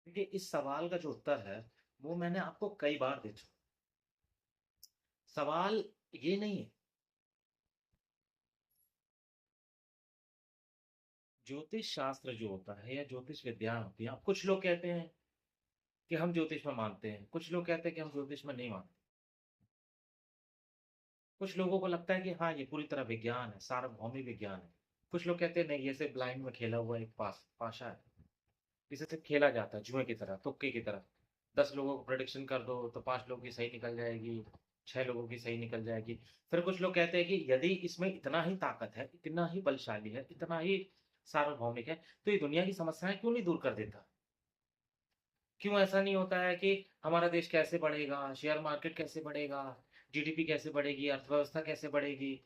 देखिए, इस सवाल का जो उत्तर है, वो मैंने आपको कई बार दे चुका। सवाल ये नहीं है। ज्योतिष शास्त्र जो होता है या ज्योतिष विद्या होती है, अब कुछ लोग कहते हैं कि हम ज्योतिष में मानते हैं, कुछ लोग कहते हैं कि हम ज्योतिष में नहीं मानते। कुछ लोगों को लगता है कि हाँ, ये पूरी तरह विज्ञान है, सार्वभौमिक विज्ञान है। कुछ लोग कहते हैं नहीं, ये सिर्फ ब्लाइंड में खेला हुआ एक पाशा है। इसे सिर्फ खेला जाता है जुए की तरह, तुक्के की तरह। 10 लोगों को प्रेडिक्शन कर दो तो 5 लोगों की सही निकल जाएगी, 6 लोगों की सही निकल जाएगी। फिर कुछ लोग कहते हैं कि यदि इसमें इतना ही ताकत है, इतना ही बलशाली है, इतना ही सार्वभौमिक है, तो ये दुनिया की समस्याएं क्यों नहीं दूर कर देता? क्यों ऐसा नहीं होता है कि हमारा देश कैसे बढ़ेगा, शेयर मार्केट कैसे बढ़ेगा, जीडीपी कैसे बढ़ेगी, अर्थव्यवस्था कैसे बढ़ेगी?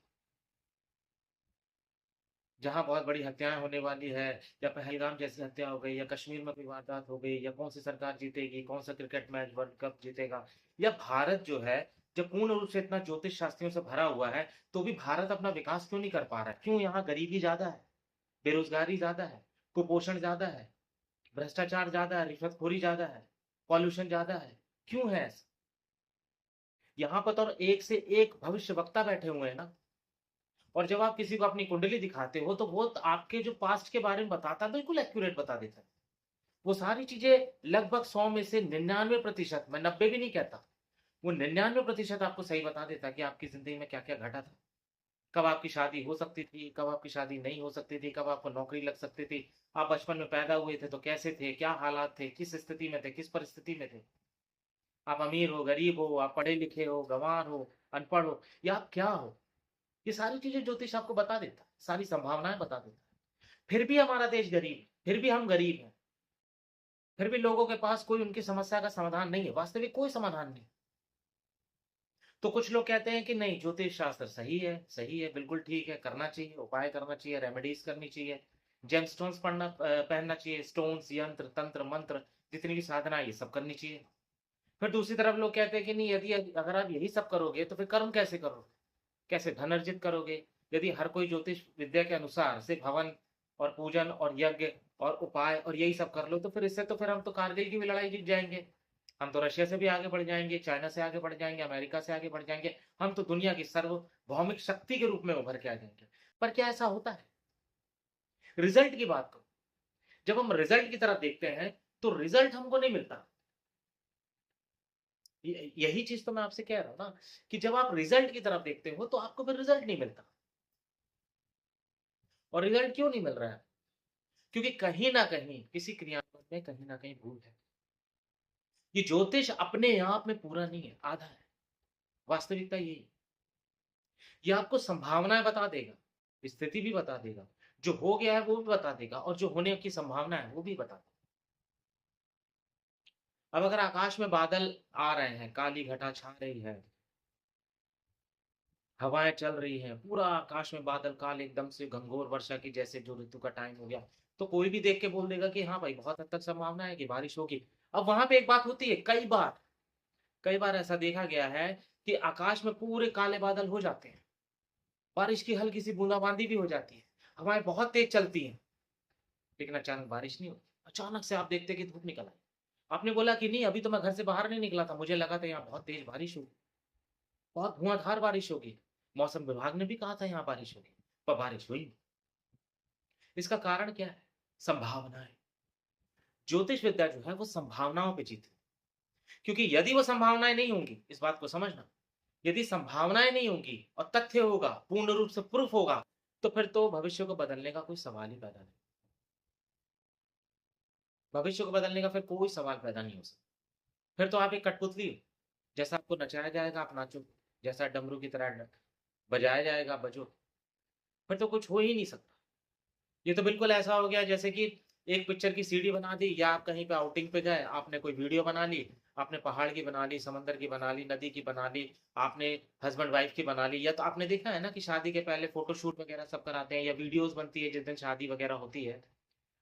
जहाँ बहुत बड़ी हत्याएं होने वाली है, या पहलगाम जैसी हत्या हो गई, या कश्मीर में कोई वारदात हो गई, या कौन सी सरकार जीतेगी, कौन सा क्रिकेट मैच वर्ल्ड कप जीतेगा, या भारत जो है, जब पूर्ण रूप से इतना ज्योतिष शास्त्रियों से भरा हुआ है, तो भी भारत अपना विकास क्यों नहीं कर पा रहा है? क्यों यहाँ गरीबी ज्यादा है, बेरोजगारी ज्यादा है, कुपोषण ज्यादा है, भ्रष्टाचार ज्यादा है, रिश्वतखोरी ज्यादा है, पॉल्यूशन ज्यादा है? क्यों है ऐसा? यहाँ पर तो एक से एक भविष्यवक्ता बैठे हुए हैं ना। और जब आप किसी को अपनी कुंडली दिखाते हो, तो वो आपके जो पास्ट के बारे में बताता है, बिल्कुल एक्यूरेट बता देता है। वो सारी चीजें लगभग 100 में से 99%, मैं 90 भी नहीं कहता, वो 99% आपको सही बता देता है कि आपकी जिंदगी में क्या क्या घटा था। कब आपकी शादी हो सकती थी, कब आपकी शादी नहीं हो सकती थी, कब आपको नौकरी लग सकती थी, आप बचपन में पैदा हुए थे तो कैसे थे, क्या हालात थे, किस स्थिति में थे, किस परिस्थिति में थे, आप अमीर हो, गरीब हो, आप पढ़े लिखे हो, गंवार हो, अनपढ़ हो, या आप क्या हो। ये सारी चीजें ज्योतिष आपको बता देता है, सारी संभावनाएं बता देता है। फिर भी हमारा देश गरीब है, फिर भी हम गरीब हैं, फिर भी लोगों के पास कोई उनकी समस्या का समाधान नहीं है, वास्तविक कोई समाधान नहीं। तो कुछ लोग कहते हैं कि नहीं, ज्योतिष शास्त्र सही है, बिल्कुल ठीक है, करना चाहिए, उपाय करना चाहिए, रेमेडीज करनी चाहिए, जेम स्टोन्स पहनना चाहिए, स्टोन्स, यंत्र तंत्र मंत्र, जितनी भी साधना है, ये सब करनी चाहिए। फिर दूसरी तरफ लोग कहते हैं कि नहीं, यदि अगर आप यही सब करोगे तो फिर कर्म कैसे करोगे, कैसे धन अर्जित करोगे? यदि हर कोई ज्योतिष विद्या के अनुसार सिर्फ हवन और पूजन और यज्ञ और उपाय और यही सब कर लो, तो फिर इससे तो फिर हम तो कारगिल की भी लड़ाई जीत जाएंगे, हम तो रशिया से भी आगे बढ़ जाएंगे, चाइना से आगे बढ़ जाएंगे, अमेरिका से आगे बढ़ जाएंगे, हम तो दुनिया की सार्वभौमिक शक्ति के रूप में उभर के आ जाएंगे। पर क्या ऐसा होता है? रिजल्ट की बात करो, जब हम रिजल्ट की तरफ देखते हैं, तो रिजल्ट हमको नहीं मिलता। यही चीज तो मैं आपसे कह रहा हूं ना, कि जब आप रिजल्ट की तरफ देखते हो तो आपको फिर रिजल्ट नहीं मिलता। और रिजल्ट क्यों नहीं मिल रहा है? क्योंकि कहीं ना कहीं किसी क्रियान्वयन में कहीं ना कहीं भूल है। ये ज्योतिष अपने आप में पूरा नहीं है, आधा है। वास्तविकता यही है। ये आपको संभावनाएं बता देगा, स्थिति भी बता देगा, जो हो गया है वो भी बता देगा, और जो होने की संभावना है वो भी बता देगा। अब अगर आकाश में बादल आ रहे हैं, काली घटा छा रही है, हवाएं चल रही हैं, पूरा आकाश में बादल काले, एकदम से घंघोर वर्षा की जैसे, जो ऋतु का टाइम हो गया, तो कोई भी देख के बोल देगा कि हाँ भाई, बहुत हद तक संभावना है कि बारिश होगी। अब वहां पे एक बात होती है, कई बार ऐसा देखा गया है कि आकाश में पूरे काले बादल हो जाते हैं, बारिश की हल्की सी बूंदाबांदी भी हो जाती है, हवाएं बहुत तेज चलती हैं, लेकिन अचानक बारिश नहीं होती। अचानक से आप देखते हैं कि धूप निकल आई। आपने बोला कि नहीं, अभी तो मैं घर से बाहर नहीं निकला था, मुझे लगा था यहाँ बहुत तेज बारिश होगी, बहुत धुआंधार बारिश होगी, मौसम विभाग ने भी कहा था यहाँ बारिश होगी, पर बारिश हुई नहीं। इसका कारण क्या है? संभावनाएं। ज्योतिष विद्या जो है वो संभावनाओं पे जीती। क्योंकि यदि वो संभावनाएं नहीं होंगी, इस बात को समझना, यदि संभावनाएं नहीं होंगी और तथ्य होगा, पूर्ण रूप से प्रूफ होगा, तो फिर तो भविष्य को बदलने का कोई सवाल ही पैदा नहीं। भविष्य को बदलने का फिर कोई सवाल पैदा नहीं हो सकता। फिर तो आप एक कठपुतली हो, जैसा आपको नचाया जाएगा आप नाचो, जैसा डमरू की तरह बजाया जाएगा बजो, फिर तो कुछ हो ही नहीं सकता। ये तो बिल्कुल ऐसा हो गया जैसे कि एक पिक्चर की सीडी बना दी, या आप कहीं पे आउटिंग पे गए, आपने कोई वीडियो बना ली, आपने पहाड़ की बना ली, समंदर की बना ली, नदी की बना ली, आपने हस्बैंड वाइफ की बना ली, या तो आपने देखा है ना कि शादी के पहले फोटोशूट वगैरह सब कराते हैं, या वीडियोस बनती है जिस दिन शादी वगैरह होती है।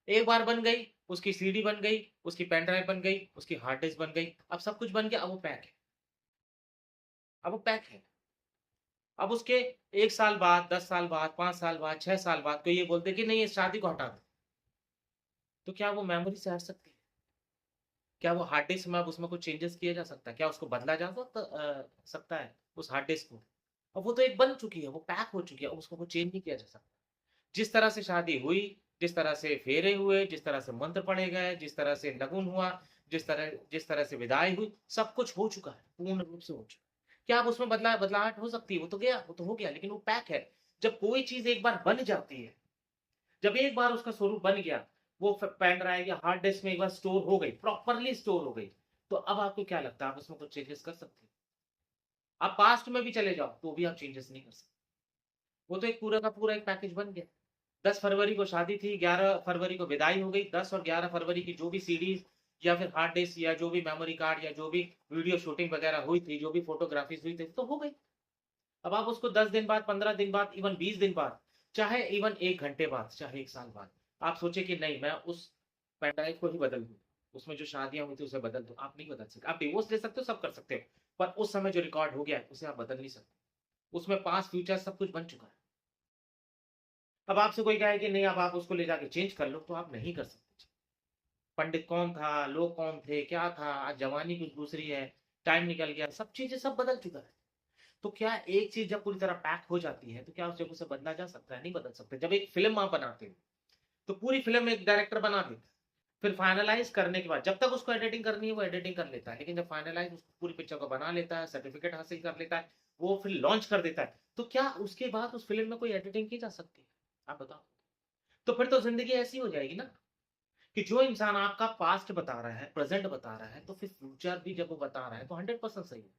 एक बार बन गई, उसकी सीडी बन गई, उसकी पेन ड्राइव बन गई, उसकी हार्ड डिस्क बन गई, अब सब कुछ बन गया, अब वो पैक है। अब वो पैक है। अब उसके 1 साल बाद, 10 साल बाद, 5 साल बाद, 6 साल बाद कोई ये बोलते कि नहीं, इस शादी को हटा दो, तो क्या वो मेमोरी से हट सकती है? क्या वो हार्ड डिस्क में अब उसमें कुछ चेंजेस किया जा सकता है? क्या उसको बदला जा सकता है उस हार्ड डिस्क को? अब वो तो एक बन चुकी है, वो पैक हो चुकी है, अब उसको कुछ चेंज नहीं किया जा सकता। जिस तरह से शादी हुई, जिस तरह से फेरे हुए, जिस तरह से मंत्र पढ़े गए, जिस तरह से लगन हुआ, जिस तरह से विदाई हुई, सब कुछ हो चुका है, पूर्ण रूप से हो चुका है। क्या अब उसमें बदलाहट हो सकती है? वो तो गया, वो तो हो गया, लेकिन वो पैक है। जब कोई चीज़ एक बार बन जाती है, जब एक बार उसका स्वरूप बन गया, वो पेन ड्राइव या हार्ड डिस्क में एक बार स्टोर हो गई, प्रॉपर्ली स्टोर हो गई, तो अब आपको क्या लगता है आप उसमें कुछ चेंजेस कर सकते हैं? आप पास्ट में भी चले जाओ, तो भी आप चेंजेस नहीं कर सकते। वो तो एक पूरा का पूरा एक पैकेज बन गया। 10 फरवरी को शादी थी, 11 फरवरी को विदाई हो गई, 10 और 11 फरवरी की जो भी सीडीज़ या फिर हार्ड डिस्क या जो भी मेमोरी कार्ड या जो भी वीडियो शूटिंग वगैरह हुई थी, जो भी फ़ोटोग्राफ़ीज़ हुई थी, तो हो गई। अब आप उसको 10 दिन बाद, 15 दिन बाद, इवन 20 दिन बाद, चाहे इवन 1 घंटे बाद, चाहे 1 साल बाद, आप सोचिए कि नहीं मैं उस पेन ड्राइव को ही बदल दूँ, उसमें जो शादियाँ हुई थी उसे बदल दूँ, आप नहीं बदल सकते। आप डिवोर्स ले सकते हो, सब कर सकते हो, पर उस समय जो रिकॉर्ड हो गया है, उसे आप बदल नहीं सकते। उसमें पास्ट, फ्यूचर सब कुछ बन चुका है। अब आपसे कोई कहे कि नहीं अब आप उसको ले जाके चेंज कर लो, तो आप नहीं कर सकते। पंडित कौन था, लोग कौन थे, क्या था, आज ज़माने कुछ दूसरी है, टाइम निकल गया, सब चीज़ें सब बदल चुका है। तो क्या एक चीज़ जब पूरी तरह पैक हो जाती है, तो क्या उस जगह से बदला जा सकता है? नहीं बदल सकते। जब एक फ़िल्म आप बनाते हो, तो पूरी फ़िल्म एक डायरेक्टर बना देता है। फिर फाइनलाइज़ करने के बाद जब तक उसको एडिटिंग करनी है, वो एडिटिंग कर लेता है। लेकिन जब फाइनलाइज़ उसको पूरी पिक्चर को बना लेता है, सर्टिफ़िकेट हासिल कर लेता है, वो फिर लॉन्च कर देता है। तो क्या उसके बाद उस फ़िल्म में कोई एडिटिंग की जा सकती है? आप बताओ? तो फिर तो ज़िंदगी ऐसी हो जाएगी ना कि जो इंसान आपका पास्ट बता रहा है, प्रेज़ेंट बता रहा है, तो फिर फ्यूचर भी जब वो बता रहा है, तो 100% सही है।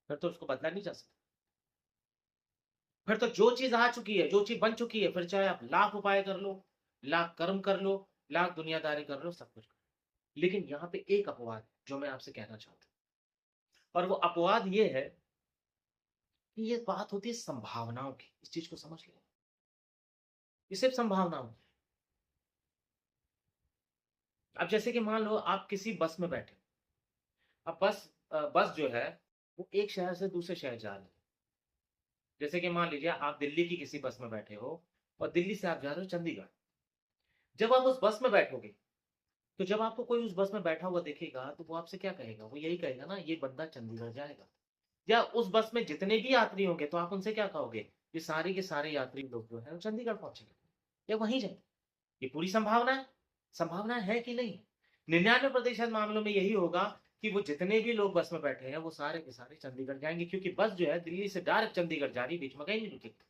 फिर तो उसको बदला नहीं जा सकता। फिर तो जो चीज़ आ चुकी है, जो चीज़ बन चुकी है, फिर चाहे आप लाख उपाय कर लो, लाख कर्म कर लो, लाख दुनियादारी कर लो, सब कुछ कर लो। लेकिन यहाँ पे एक अपवाद है, जो मैं आपसे कहना चाहता हूँ और वो अपवाद ये है कि ये बात होती है संभावनाओं की। इस चीज़ को समझ लें। ये सिर्फ़ संभावनाओं की। अब जैसे कि मान लो आप किसी बस में बैठे, अब बस जो है, वो एक शहर से दूसरे शहर जा रही है। जैसे कि मान लीजिए आप दिल्ली की किसी बस में बैठे हो और दिल्ली से आप जा रहे हो चंडीगढ़। जब आप उस बस में बैठोगे, तो जब आपको कोई उस बस में बैठा हुआ देखेगा, तो वो आपसे क्या कहेगा? वो यही कहेगा ना, ये बंदा चंडीगढ़ जाएगा। या उस बस में जितने भी यात्री होंगे, तो आप उनसे क्या कहोगे? ये सारे के सारे यात्री लोग जो हैं, वो चंडीगढ़ पहुँचेंगे या वहीं जाएँगे। ये पूरी संभावना है। संभावना है कि नहीं? 99% मामलों में यही होगा कि वो जितने भी लोग बस में बैठे हैं, वो सारे के सारे चंडीगढ़ जाएँगे क्योंकि बस जो है दिल्ली से डायरेक्ट चंडीगढ़ जा रही है, बीच में कहीं नहीं रुकेगी।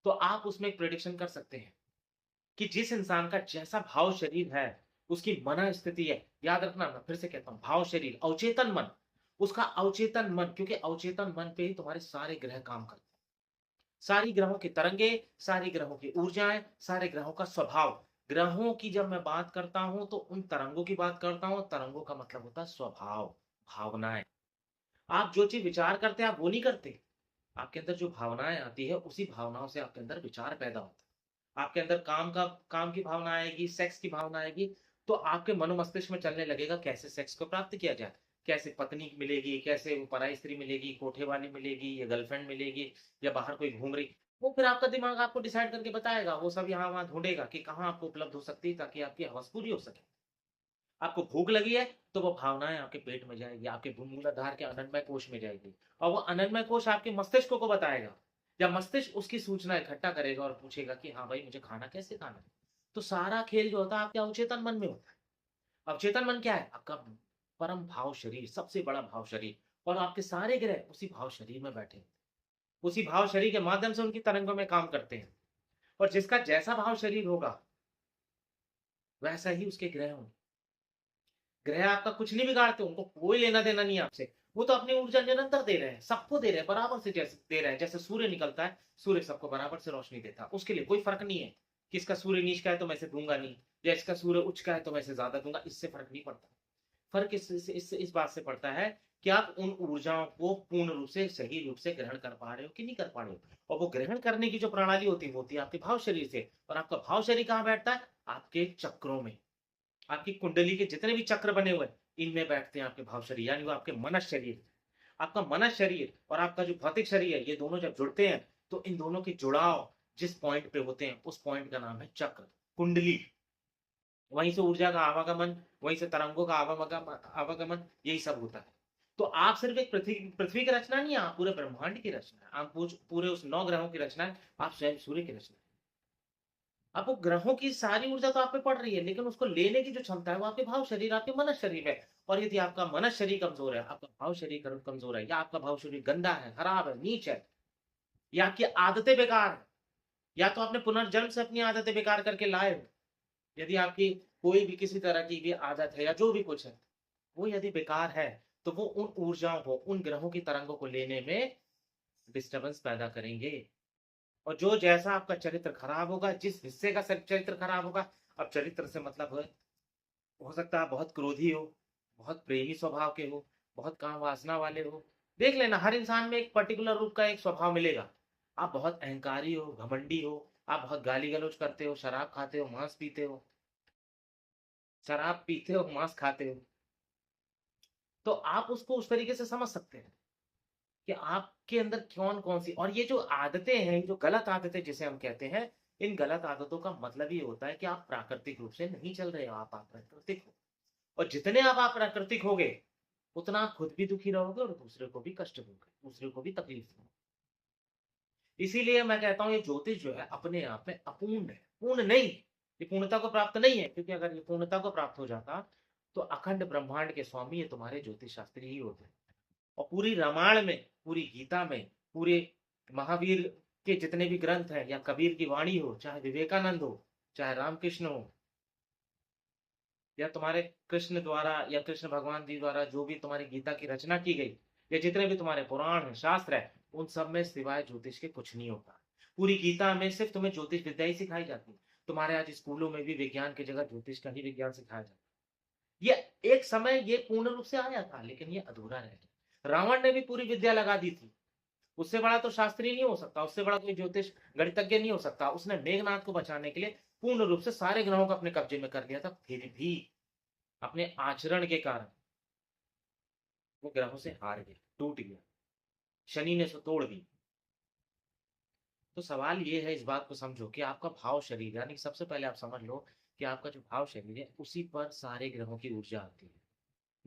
तो आप उसमें एक प्रेडिक्शन कर सकते हैं कि जिस इंसान का जैसा भाव शरीर है, उसकी मनःस्थिति है, याद रखना मैं फिर से कहता हूँ, भाव शरीर, अवचेतन मन, उसका अवचेतन मन क्योंकि अवचेतन मन पे ही तुम्हारे सारे ग्रह काम करते हैं। सारी ग्रहों की तरंगे, सारी ग्रहों की ऊर्जाएँ, सारे ग्रहों का स्वभाव। ग्रहों की जब मैं बात करता हूँ, तो उन तरंगों की बात करता हूँ, तरंगों का मतलब होता है स्वभाव, भावनाएँ। आप जो चीज़ विचार करते हैं, आप वो नहीं करते। आपके अंदर जो भावनाएँ आती है, उसी भावनाओं से आपके अंदर विचार पैदा होता है। आपके अंदर काम की भावना आएगी, सेक्स की भावना आएगी, तो आपके मनोमस्तिष्क में चलने लगेगा कैसे सेक्स को प्राप्त किया जाए। कैसे पत्नी मिलेगी, कैसे वो पराई स्त्री मिलेगी, कोठे वाली मिलेगी या गर्लफ्रेंड मिलेगी या बाहर कोई घूम रही। वो फिर आपका दिमाग आपको डिसाइड करके बताएगा, वो सब यहाँ-वहाँ ढूँढेगा कि कहाँ आपको उपलब्ध हो सकती है ताकि आपकी हवस पूरी हो सके। आपको भूख लगी है, तो वो भावनाएँ आपके पेट में जाएगी, आपके मूलाधार के अनन्मय कोश में जाएगी और वो अनन्मय कोश आपके मस्तिष्क को बताएगा। जब मस्तिष्क उसकी सूचना इकट्ठा करेगा और पूछेगा कि हाँ भाई, मुझे खाना कैसे खाना है? तो सारा खेल जो होता है आपके अवचेतन मन में होता है। अवचेतन मन क्या है? आपका परम भाव शरीर, सबसे बड़ा भाव शरीर और आपके सारे ग्रह उसी भाव शरीर में बैठे हैं। उसी भाव शरीर के माध्यम से उनकी तरंगों में काम करते हैं और जिसका जैसा भाव शरीर होगा, वैसा ही उसके ग्रह होंगे। ग्रह आपका कुछ नहीं बिगाड़ते, उनको कोई लेना-देना नहीं है आपसे। वो तो अपनी ऊर्जा निरंतर दे रहे हैं, सबको दे रहे हैं, बराबर से जैसे दे रहे हैं। जैसे सूर्य निकलता है, सूर्य सबको बराबर से रोशनी देता है। उसके लिए कोई फ़र्क नहीं है कि इसका सूर्य नीच का है तो मैं इसे दूँगा नहीं या इसका सूर्य उच्च का है तो मैं इसे ज़्यादा दूँगा, इससे फ़र्क नहीं पड़ता। फ़र्क इस बात से पड़ता है कि आप उन ऊर्जाओं को पूर्ण रूप से, सही रूप से ग्रहण कर पा रहे हो कि नहीं कर पा रहे हो। और वो ग्रहण करने की जो प्रणाली होती है, वो होती है आपके भाव शरीर से और आपका भाव शरीर कहाँ बैठता है? आपके चक्रों में। आपकी कुंडली के जितने भी चक्र बने हुए हैं, इनमें बैठते हैं आपके भाव शरीर, यानी वो आपके मनस शरीर। आपका मनस शरीर और आपका जो भौतिक शरीर है, ये दोनों जब जुड़ते हैं, तो इन दोनों के जुड़ाव जिस पॉइंट पे होते हैं, उस पॉइंट का नाम है चक्र, कुंडली। वहीं से ऊर्जा का आवागमन, वहीं से तरंगों का आवागमन यही सब होता है। तो आप सिर्फ एक पृथ्वी पृथ्वी की रचना नहीं है, आप पूरे ब्रह्मांड की रचना है, आप पूरे उस 9 ग्रहों की रचना है, आप स्वयं सूर्य की रचना है। अब वो ग्रहों की सारी ऊर्जा तो आप पे पड़ रही है, लेकिन उसको लेने की जो क्षमता है वो आपके भाव शरीर, आपके मनस शरीर है। और यदि आपका मनस शरीर कमजोर है, आपका भाव शरीर कमजोर है, या आपका भाव शरीर गंदा है, खराब है, नीच है, या आपकी आदतें बेकार है, या तो आपने पुनर्जन्म से अपनी आदतें बेकार करके लाए हो, यदि आपकी कोई भी किसी तरह की भी आदत है या जो भी कुछ है, वो यदि बेकार है, तो वो उन ऊर्जाओं को, उन ग्रहों की तरंगों को लेने में डिस्टर्बेंस पैदा करेंगे। और जो जैसा आपका चरित्र खराब होगा, जिस हिस्से का चरित्र खराब होगा, अब चरित्र से मतलब हो सकता है बहुत क्रोधी हो, बहुत प्रेमी स्वभाव के हो, बहुत काम वासना वाले हो। देख लेना, हर इंसान में एक पर्टिकुलर रूप का एक स्वभाव मिलेगा। आप बहुत अहंकारी हो, घमंडी हो, आप बहुत गाली गलौज करते हो, शराब खाते हो, मांस पीते हो, शराब पीते हो, मांस खाते हो, तो आप उसको उस तरीके से समझ सकते हैं कि आपके अंदर कौन-कौन सी, और ये जो आदतें हैं, जो गलत आदतें जिसे हम कहते हैं, इन गलत आदतों का मतलब ये होता है कि आप प्राकृतिक रूप से नहीं चल रहे हो, आप अप्राकृतिक हो। और जितने आप अप्राकृतिक होगे, उतना आप खुद भी दुखी रहोगे और दूसरे को भी कष्ट दोगे, दूसरे को भी तकलीफ दोगे। इसीलिए मैं कहता हूँ ये ज्योतिष जो है अपने आप में अपूर्ण है, पूर्ण नहीं, ये पूर्णता को प्राप्त नहीं है, क्योंकि अगर ये पूर्णता को प्राप्त हो जाता, तो अखंड ब्रह्मांड के स्वामी ये तुम्हारे ज्योतिष शास्त्री ही होते। और पूरी रामायण में, पूरी गीता में, पूरे महावीर के जितने भी ग्रंथ हैं, या कबीर की वाणी हो, चाहे विवेकानंद हो, चाहे रामकृष्ण हो, या तुम्हारे कृष्ण द्वारा या कृष्ण भगवान जी द्वारा जो भी तुम्हारी गीता की रचना की गई, या जितने भी तुम्हारे पुराण है, शास्त्र है, उन सब में सिवाय ज्योतिष के कुछ नहीं होता। पूरी गीता में सिर्फ तुम्हें ज्योतिष विद्या ही सिखाई जाती है। तुम्हारे आज स्कूलों में भी विज्ञान की जगह ज्योतिष का ही विज्ञान सिखाया जाता है। ये एक समय ये पूर्ण रूप से आया था, लेकिन ये अधूरा रह गया। रावण ने भी पूरी विद्या लगा दी थी, उससे बड़ा तो शास्त्री नहीं हो सकता, उससे बड़ा कोई ज्योतिष गणितज्ञ नहीं हो सकता। उसने मेघनाथ को बचाने के लिए पूर्ण रूप से सारे ग्रहों को अपने कब्जे में कर लिया था, फिर भी अपने आचरण के कारण वो ग्रहों से हार गया, टूट गया, शनि ने उसे तोड़ दी। तो सवाल ये है, इस बात को समझो कि आपका भाव शरीर, यानी सबसे पहले आप समझ लो कि आपका जो भाव शरीर है, उसी पर सारे ग्रहों की ऊर्जा आती है।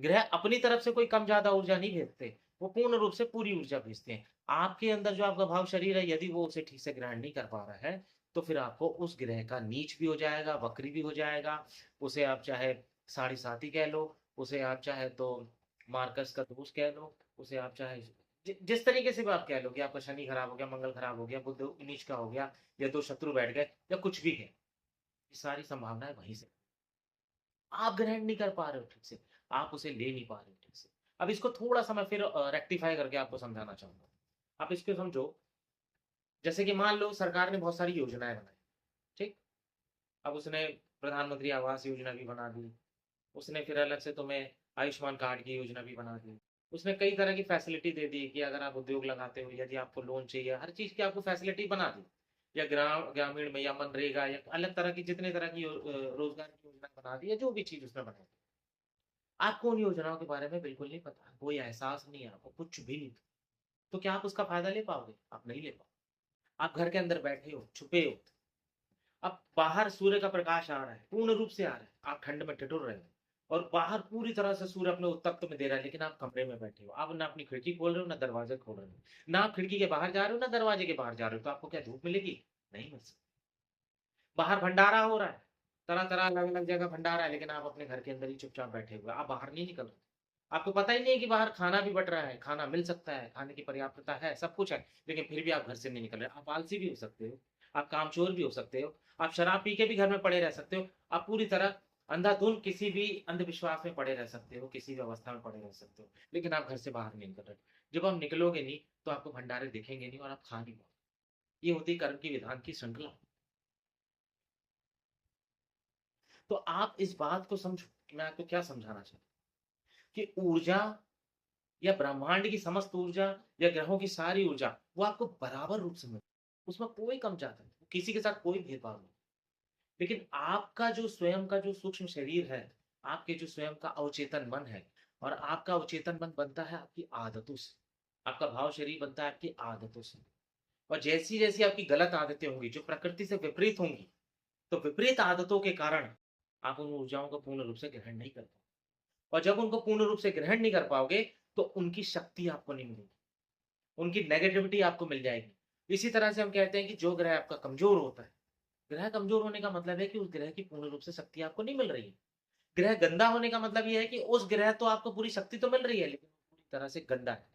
ग्रह अपनी तरफ से कोई कम ज्यादा ऊर्जा नहीं भेजते, वो पूर्ण रूप से पूरी ऊर्जा भेजते हैं। आपके अंदर जो आपका भाव शरीर है, यदि वो उसे ठीक से ग्रहण नहीं कर पा रहा है, तो फिर आपको उस ग्रह का नीच भी हो जाएगा, वक्री भी हो जाएगा। उसे आप चाहे साढ़े साती कह लो, उसे आप चाहे तो मार्कस का दोष कह लो, उसे आप चाहे जिस तरीके से भी आप कह लो कि आपका शनि खराब हो गया, मंगल खराब हो गया, बुध नीच का हो गया, या दो शत्रु बैठ गए, या कुछ भी है, ये सारी संभावनाएं वहीं से, आप ग्रहण नहीं कर पा रहे हो ठीक से, आप उसे ले नहीं पा रहे हो ठीक से। अब इसको थोड़ा-सा मैं फिर रेक्टिफ़ाई करके आपको समझाना चाहूँगा। आप इसको समझो, जैसे कि मान लो सरकार ने बहुत सारी योजनाएँ बनाई, ठीक? अब उसने प्रधानमंत्री आवास योजना भी बना दी, उसने फिर अलग से तुम्हें आयुष्मान कार्ड की योजना भी बना दी। उसने कई तरह की फैसिलिटी दे दी कि अगर आप उद्योग लगाते हो, यदि आपको लोन चाहिए, हर चीज़ की आपको फैसिलिटी बना दी। या ग्रामीण में या मनरेगा या अलग तरह की जितने तरह की रोज़गार की योजना बना दी, या जो भी चीज़ उसने बनाई। आपको उन योजनाओं के बारे में बिल्कुल नहीं पता, कोई एहसास नहीं है आपको, कुछ भी नहीं। तो क्या आप उसका फ़ायदा ले पाओगे? आप नहीं ले पाओगे। आप घर के अंदर बैठे हो, छुपे हो, अब बाहर सूर्य का प्रकाश आ रहा है, पूर्ण रूप से आ रहा है, आप ठंड में ठिठुर रहे हो, और बाहर पूरी तरह से सूर्य अपने उत्तप्त में दे रहा है, लेकिन आप कमरे में बैठे हो। आप ना अपनी खिड़की खोल रहे हो, ना दरवाज़े खोल रहे हो। ना आप खिड़की के बाहर जा रहे हो, ना दरवाजे के बाहर जा रहे हो, तो आपको क्या धूप मिलेगी? नहीं मिल सकती। बाहर भंडारा हो रहा है, तरह-तरह, अलग-अलग जगह भंडारा है, लेकिन आप अपने घर के अंदर ही चुपचाप बैठे हुए हैं, आप बाहर नहीं निकल रहे। आपको पता ही नहीं है कि बाहर खाना भी बँट रहा है, खाना मिल सकता है, खाने की पर्याप्तता है, सब कुछ है, लेकिन फिर भी आप घर से नहीं निकल रहे। आप आलसी भी हो सकते हो, आप कामचोर भी हो सकते हो, आप शराब पी के भी घर में पड़े रह सकते हो, आप पूरी तरह अंधाधुंध किसी भी अंधविश्वास में पड़े रह सकते हो, किसी भी अवस्था में पड़े रह सकते हो, लेकिन आप घर से बाहर नहीं निकल रहे। जब आप निकलोगे नहीं, तो आपको भंडारे दिखेंगे नहीं और आप खा नहीं पाओगे। ये होती है कर्म की विधान की श्रृंखला। तो आप इस बात को समझो कि मैं आपको क्या समझाना चाहता हूँ कि ऊर्जा, या ब्रह्मांड की समस्त ऊर्जा, या ग्रहों की सारी ऊर्जा, वो आपको बराबर रूप से मिलती है। उसमें कोई कम ज्यादा नहीं, किसी के साथ कोई भेदभाव नहीं। लेकिन आपका जो स्वयं का जो सूक्ष्म शरीर है, आपके जो स्वयं का अवचेतन मन है, और आपका अवचेतन मन बनता है आपकी आदतों से, आपका भाव शरीर बनता है आपकी आदतों से। और जैसी जैसी आपकी गलत आदतें होंगी जो प्रकृति से विपरीत होंगी, तो विपरीत आदतों के कारण आप उन ऊर्जाओं को पूर्ण रूप से ग्रहण नहीं कर पाओगे। और जब उनको पूर्ण रूप से ग्रहण नहीं कर पाओगे, तो उनकी शक्ति आपको नहीं मिलेगी, उनकी नेगेटिविटी आपको मिल जाएगी। इसी तरह से हम कहते हैं कि जो ग्रह आपका कमज़ोर होता है, ग्रह कमज़ोर होने का मतलब है कि उस ग्रह की पूर्ण रूप से शक्ति आपको नहीं मिल रही है। ग्रह गंदा होने का मतलब ये है कि उस ग्रह तो आपको पूरी शक्ति तो मिल रही है, लेकिन पूरी तरह से गंदा है।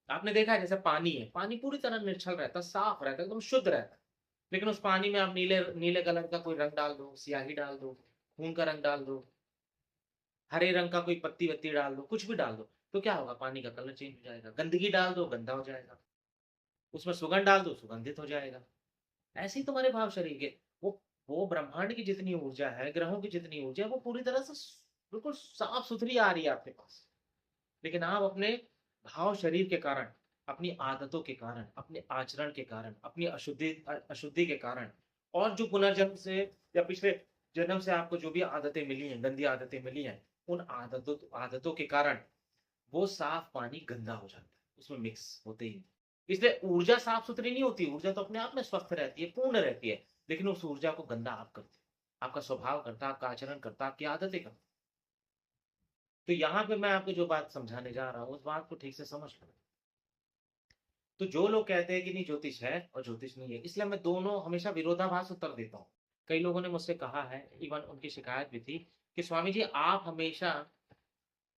आपने देखा है जैसे पानी है, पानी पूरी तरह निर्छल रहता है, साफ रहता है, एकदम शुद्ध रहता है। लेकिन उस पानी में आप नीले नीले कलर का कोई रंग डाल दो, स्याही डाल दो, खून का रंग डाल दो, हरे रंग का कोई पत्ती-वत्ती डाल दो, कुछ भी डाल दो, तो क्या होगा? पानी का कलर चेंज हो जाएगा। गंदगी डाल दो, गंदा हो जाएगा। उसमें सुगंध डाल दो, सुगंधित हो जाएगा। ऐसे ही तुम्हारे भाव शरीर के, वो ब्रह्मांड की जितनी ऊर्जा है, ग्रहों की जितनी ऊर्जा है, वो पूरी तरह से बिल्कुल साफ-सुथरी आ रही है आपके पास। लेकिन आप अपने भाव शरीर के कारण, अपनी आदतों के कारण, अपने आचरण के कारण, अपनी अशुद्धि के कारण और जो पुनर्जन्म से या पिछले जन्म से आपको जो भी आदतें मिली हैं, गंदी आदतें मिली हैं, उन आदतों आदतों के कारण वो साफ पानी गंदा हो जाता है, उसमें मिक्स होते ही। इसलिए ऊर्जा साफ-सुथरी नहीं होती, ऊर्जा तो अपने आप में स्वस्थ रहती है, पूर्ण रहती है, लेकिन उस ऊर्जा को गंदा आप करते हो। आपका स्वभाव करता है, आपका आचरण करता है, आपकी आदतें करता है। तो यहाँ पे मैं आपको जो बात समझाने जा रहा हूँ, उस बात को ठीक से समझ लो। तो जो लोग कहते हैं कि नहीं ज्योतिष है और ज्योतिष नहीं है, इसलिए मैं दोनों हमेशा विरोधाभास उत्तर देता हूँ। कई लोगों ने मुझसे कहा है, इवन उनकी शिकायत भी थी कि स्वामी जी आप हमेशा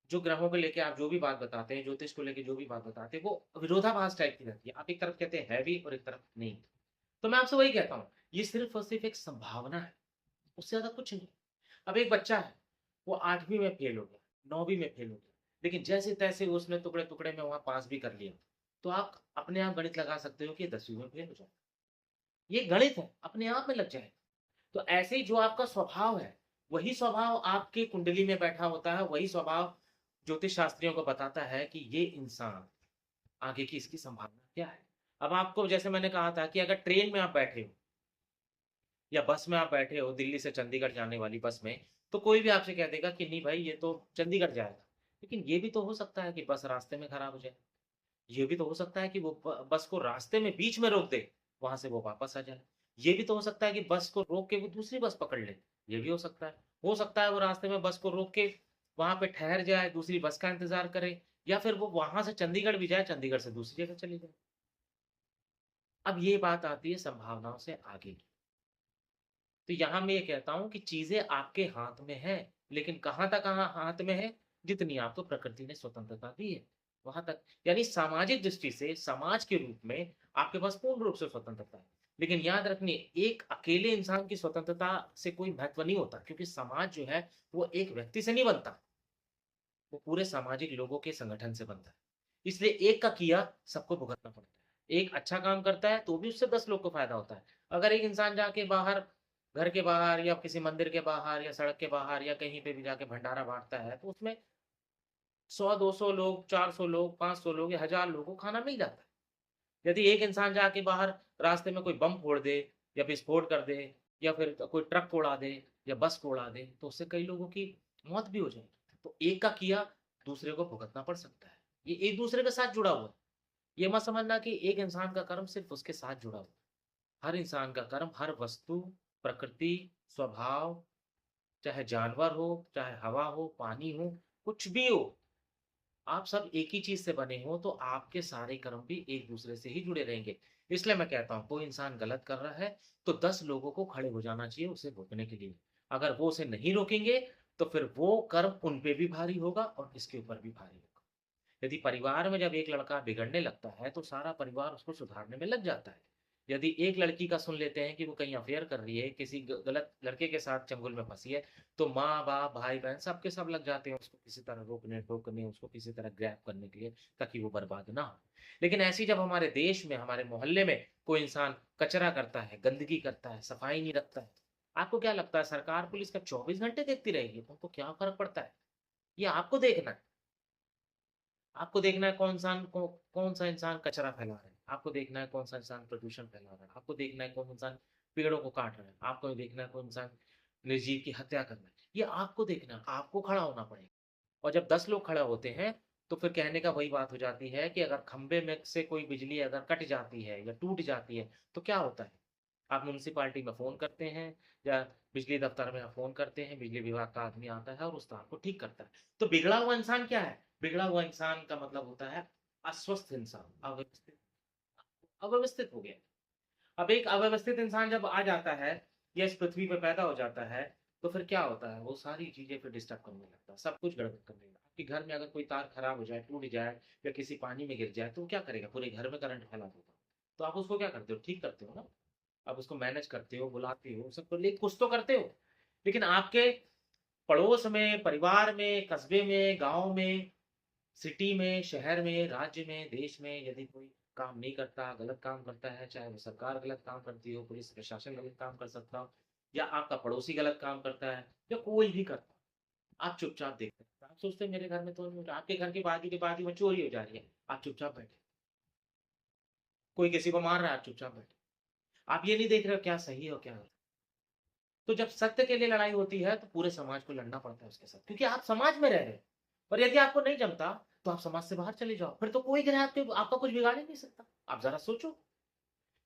जो ग्रहों को लेके आप जो भी बात बताते हैं, ज्योतिष को लेके जो भी बात बताते हैं, वो विरोधाभास टाइप की रहती है। आप एक तरफ कहते हैं है भी और एक तरफ नहीं। तो मैं आपसे वही कहता हूँ, ये सिर्फ और सिर्फ एक संभावना है, उससे ज़्यादा कुछ नहीं। अब एक बच्चा है, वो 8वीं में फेल हो गया, 9वीं में फेल हो गया, लेकिन जैसे-तैसे उसने टुकड़े-टुकड़े में वहाँ पास भी कर लिया। तो आप अपने आप गणित लगा सकते हो कि ये 10वीं में फेल हो जाएगा। ये गणित है, अपने आप में लग जाएगा। तो ऐसे ही जो आपका स्वभाव है, वही स्वभाव आपकी कुंडली में बैठा होता है, वही स्वभाव ज्योतिष शास्त्रियों को बताता है कि ये इंसान आगे की इसकी संभावना क्या है। अब आपको जैसे मैंने कहा था कि अगर ट्रेन में आप बैठे हो या बस में आप बैठे हो दिल्ली से चंडीगढ़ जाने वाली बस में, तो कोई भी आपसे कह देगा कि नहीं भाई ये तो चंडीगढ़ जाएगा। लेकिन ये भी तो हो सकता है कि बस रास्ते में खराब हो जाए। ये भी तो हो सकता है कि वो बस को रास्ते में बीच में रोक दे, वहाँ से वो वापस आ जाए। ये भी तो हो सकता है कि बस को रोक के वो दूसरी बस पकड़ ले, ये भी हो सकता है। हो सकता है वो रास्ते में बस को रोक के वहाँ पे ठहर जाए, दूसरी बस का इंतज़ार करे या फिर वो वहाँ से चंडीगढ़ भी जाए, चंडीगढ़ से दूसरी जगह चली जाए। अब ये बात आती है संभावनाओं से आगे की। तो यहाँ मैं ये कहता हूँ कि चीज़ें आपके हाथ में हैं, लेकिन कहाँ तक हाथ में है, जितनी आपको प्रकृति ने स्वतंत्रता दी है, वहाँ तक। यानी सामाजिक दृष्टि से, समाज के रूप में आपके पास पूर्ण रूप से स्वतंत्रता है। लेकिन याद रखिए, एक अकेले इंसान की स्वतंत्रता से कोई महत्व नहीं होता क्योंकि समाज जो है, वो एक व्यक्ति से नहीं बनता, वो पूरे सामाजिक लोगों के संगठन से बनता है। इसलिए एक का किया सबको भुगतना पड़ता है। एक अच्छा काम करता है तो भी उससे 10 लोग को फ़ायदा होता है। अगर एक इंसान जाके बाहर घर के बाहर या किसी मंदिर के बाहर या सड़क के बाहर या कहीं पे भी जाके भंडारा बाँटता है, तो उसमें 100-200 लोग, 400 लोग, 500 लोग या 1000 लोगों को खाना मिल जाता है। यदि एक इंसान जाके बाहर रास्ते में कोई बम फोड़ दे या विस्फोट कर दे या फिर कोई ट्रक को उड़ा दे या बस को उड़ा दे, तो उससे कई लोगों की मौत भी हो जाएगी। तो एक का किया दूसरे को भुगतना पड़ सकता है। ये एक दूसरे के साथ जुड़ा हुआ है। ये मत समझना कि एक इंसान का कर्म सिर्फ़ उसके साथ जुड़ा हुआ है। हर इंसान का कर्म, हर वस्तु, प्रकृति, स्वभाव, चाहे जानवर हो, चाहे हवा हो, पानी हो, कुछ भी हो, आप सब एक ही चीज़ से बने हो, तो आपके सारे कर्म भी एक-दूसरे से ही जुड़े रहेंगे। इसलिए मैं कहता हूँ, कोई इंसान गलत कर रहा है, तो 10 लोगों को खड़े हो जाना चाहिए उसे रोकने के लिए। अगर वो उसे नहीं रोकेंगे, तो फिर वो कर्म उन पे भी भारी होगा और इसके ऊपर भी भारी होगा। यदि परिवार में जब एक लड़का बिगड़ने लगता है, तो सारा परिवार उसको सुधारने में लग जाता है। यदि एक लड़की का सुन लेते हैं कि वो कहीं अफ़ेयर कर रही है, किसी गलत लड़के के साथ चंगुल में फँसी है, तो माँ-बाप, भाई-बहन सब के सब लग जाते हैं उसको किसी तरह रोकने, टोकने, उसको किसी तरह ग्रैब करने के लिए, ताकि वो बर्बाद ना हो। लेकिन ऐसे ही जब हमारे देश में, हमारे मोहल्ले में कोई इंसान कचरा करता है, गंदगी करता है, सफाई नहीं रखता है, आपको क्या लगता है सरकार, पुलिस क्या 24 घंटे देखती रहेगी? उनको क्या फ़र्क पड़ता है? ये आपको देखना है। आपको देखना है कौन-सा इंसान कचरा फैला रहा है, आपको देखना है कौन-सा इंसान प्रदूषण फैला रहा है, आपको देखना है कौन इंसान पेड़ों को काट रहा है, आपको देखना है कौन इंसान निर्जीव की हत्या कर रहा है। ये आपको देखना है, आपको खड़ा होना पड़ेगा। और जब 10 लोग खड़े होते हैं, तो फिर कहने का वही बात हो जाती है कि अगर खंभे में से कोई बिजली अगर कट जाती है या टूट जाती है, तो क्या होता है? आप म्युनिसिपैलिटी में फ़ोन करते हैं या बिजली दफ्तर में आप फ़ोन करते हैं, बिजली विभाग का आदमी आता है और उस तार को ठीक करता है। तो बिगड़ा हुआ इंसान क्या है? बिगड़ा हुआ इंसान का मतलब होता है अस्वस्थ इंसान, अव्यवस्थित अव्यवस्थित हो गया। अब एक अव्यवस्थित इंसान जब आ जाता है या इस पृथ्वी पे पैदा हो जाता है, तो फिर क्या होता है? वो सारी चीज़ें फिर डिस्टर्ब करने लगता है, सब कुछ गड़बड़ करने लगता है। आपके घर में अगर कोई तार खराब हो जाए, टूट जाए या किसी पानी में गिर जाए, तो वो क्या करेगा? पूरे घर में करंट फैला देगा। तो आप उसको क्या करते हो? ठीक करते हो ना? आप उसको मैनेज करते हो, बुलाते हो, सब कुछ तो करते हो। लेकिन आपके पड़ोस में, परिवार में, कस्बे में, गाँव में, सिटी में, शहर में, राज्य में, देश में यदि कोई काम नहीं करता, गलत काम करता है, चाहे वो सरकार गलत काम करती हो, पुलिस प्रशासन गलत काम कर सकता हो या आपका पड़ोसी गलत काम करता है या कोई भी करता है, आप चुपचाप देखते हैं। आप सोचते हैं मेरे घर में तो नहीं हो रहा, आपके घर के बाजू में चोरी हो जा रही है, आप चुपचाप बैठे। कोई किसी को मार रहा है, आप चुपचाप बैठे। आप ये नहीं देख रहे हो क्या सही है और क्या गलत। तो जब सत्य के लिए लड़ाई होती है तो पूरे समाज को लड़ना पड़ता है उसके साथ, क्योंकि आप समाज में रह रहे हैं। और यदि आपको नहीं जमता तो आप समाज से बाहर चले जाओ, फिर तो कोई ग्रह आपका कुछ बिगाड़ ही नहीं सकता। आप जरा सोचो,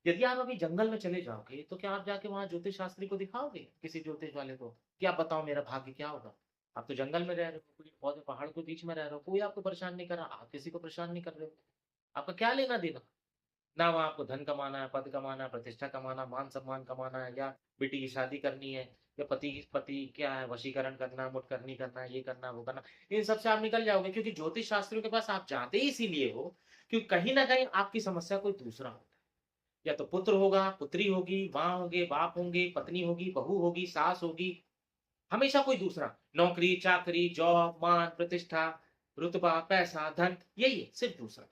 यदि आप अभी जंगल में चले जाओगे तो क्या आप जाके वहां ज्योतिष शास्त्री को दिखाओगे, किसी ज्योतिष वाले को, कि आप बताओ मेरा भाग्य क्या होगा? आप तो जंगल में रह रहे हो, कोई पौधे पहाड़ के बीच में रह रहे हो, कोई आपको परेशान नहीं कर रहा, आप किसी को परेशान नहीं कर रहे हो। आपका क्या लेना देना? ना वहाँ आपको धन कमाना है, पद कमाना है, प्रतिष्ठा कमाना, मान सम्मान कमाना है, या बेटी की शादी करनी है, या पति पति क्या है, वशीकरण करना, मुटकरनी करना, ये करना, वो करना। इन सब से आप निकल जाओगे, क्योंकि ज्योतिष शास्त्रियों के पास आप जाते ही इसीलिए हो क्योंकि कहीं ना कहीं आपकी समस्या कोई दूसरा होता है। या तो पुत्र होगा, पुत्री होगी, माँ होंगे, बाप होंगे, पत्नी होगी, बहू होगी, सास होगी, हमेशा कोई दूसरा। नौकरी, चाकरी, जॉब, मान, प्रतिष्ठा, रुतबा, पैसा, धन, यही है, सिर्फ दूसरा।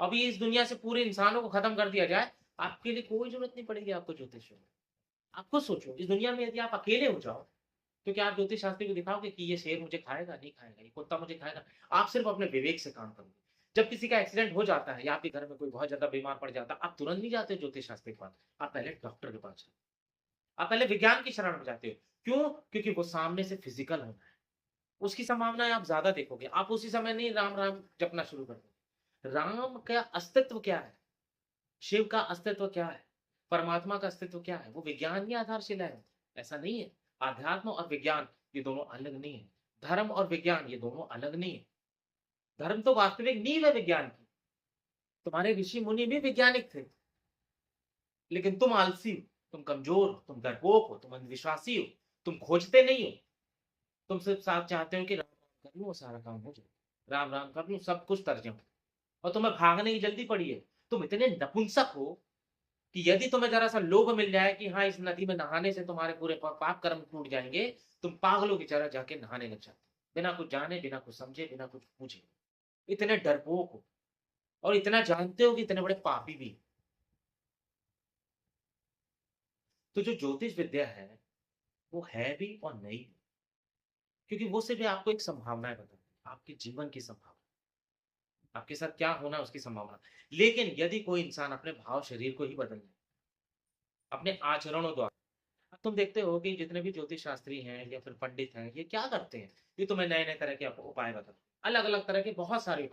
अभी इस दुनिया से पूरे इंसानों को खत्म कर दिया जाए, आपके लिए कोई जरूरत नहीं पड़ेगी आपको ज्योतिष में। आप खुद सोचो, इस दुनिया में यदि आप अकेले हो जाओ, तो क्या आप ज्योतिष शास्त्री को दिखाओगे कि ये शेर मुझे खाएगा? नहीं खाएगा, ये कुत्ता मुझे खाएगा। आप सिर्फ अपने विवेक से काम करोगे। जब किसी का एक्सीडेंट हो जाता है या आपके घर में कोई बहुत ज्यादा बीमार पड़ जाता है, आप तुरंत नहीं जाते ज्योतिष शास्त्री के पास, आप पहले डॉक्टर के पास जाते हो। आप पहले विज्ञान की शरण में जाते हो। क्यों? क्योंकि वो सामने से फिजिकल होना है, उसकी संभावनाएं आप ज्यादा देखोगे। आप उसी समय नहीं राम राम जपना शुरू कर दोगे। राम का अस्तित्व क्या है? शिव का अस्तित्व क्या है? परमात्मा का अस्तित्व क्या है? वो विज्ञान की आधारशिला है, ऐसा नहीं है। अध्यात्म और विज्ञान ये दोनों अलग नहीं है। धर्म और विज्ञान ये दोनों अलग नहीं है। धर्म तो वास्तविक नींव है विज्ञान की। तुम्हारे ऋषि मुनि भी वैज्ञानिक थे, लेकिन तुम आलसी हो, तुम कमजोर हो, तुम डरपोक हो, तुम अंधविश्वासी हो, तुम खोजते नहीं हो। तुम सिर्फ साथ चाहते हो कि राम राम कर लूं और सारा काम हो जाए, राम राम कर लूं सब कुछ तर जाऊं। और तुम्हें भागने की जल्दी पड़ी है। तुम इतने नपुंसक हो कि यदि तुम्हें जरा सा लोभ मिल जाए कि हाँ, इस नदी में नहाने से तुम्हारे पूरे पाप कर्म टूट जाएंगे, तुम पागलों की तरह जाके नहाने लग जाते हो, बिना कुछ जाने, बिना कुछ समझे, बिना कुछ पूछे। इतने डरपोक हो और इतना जानते हो कि इतने बड़े पापी भी। तो जो ज्योतिष विद्या है वो है भी और नहीं भी, क्योंकि वो सिर्फ आपको एक संभावना बताती है, आपके जीवन की संभावना, आपके साथ क्या होना है उसकी संभावना। लेकिन यदि कोई इंसान अपने भाव शरीर को ही बदल ले, अपने आचरणों द्वारा। अब तुम देखते हो कि जितने भी ज्योतिष शास्त्री हैं या फिर पंडित हैं, ये क्या करते हैं? ये तुम्हें नए नए तरह के उपाय बताते हैं, अलग अलग तरह के बहुत सारे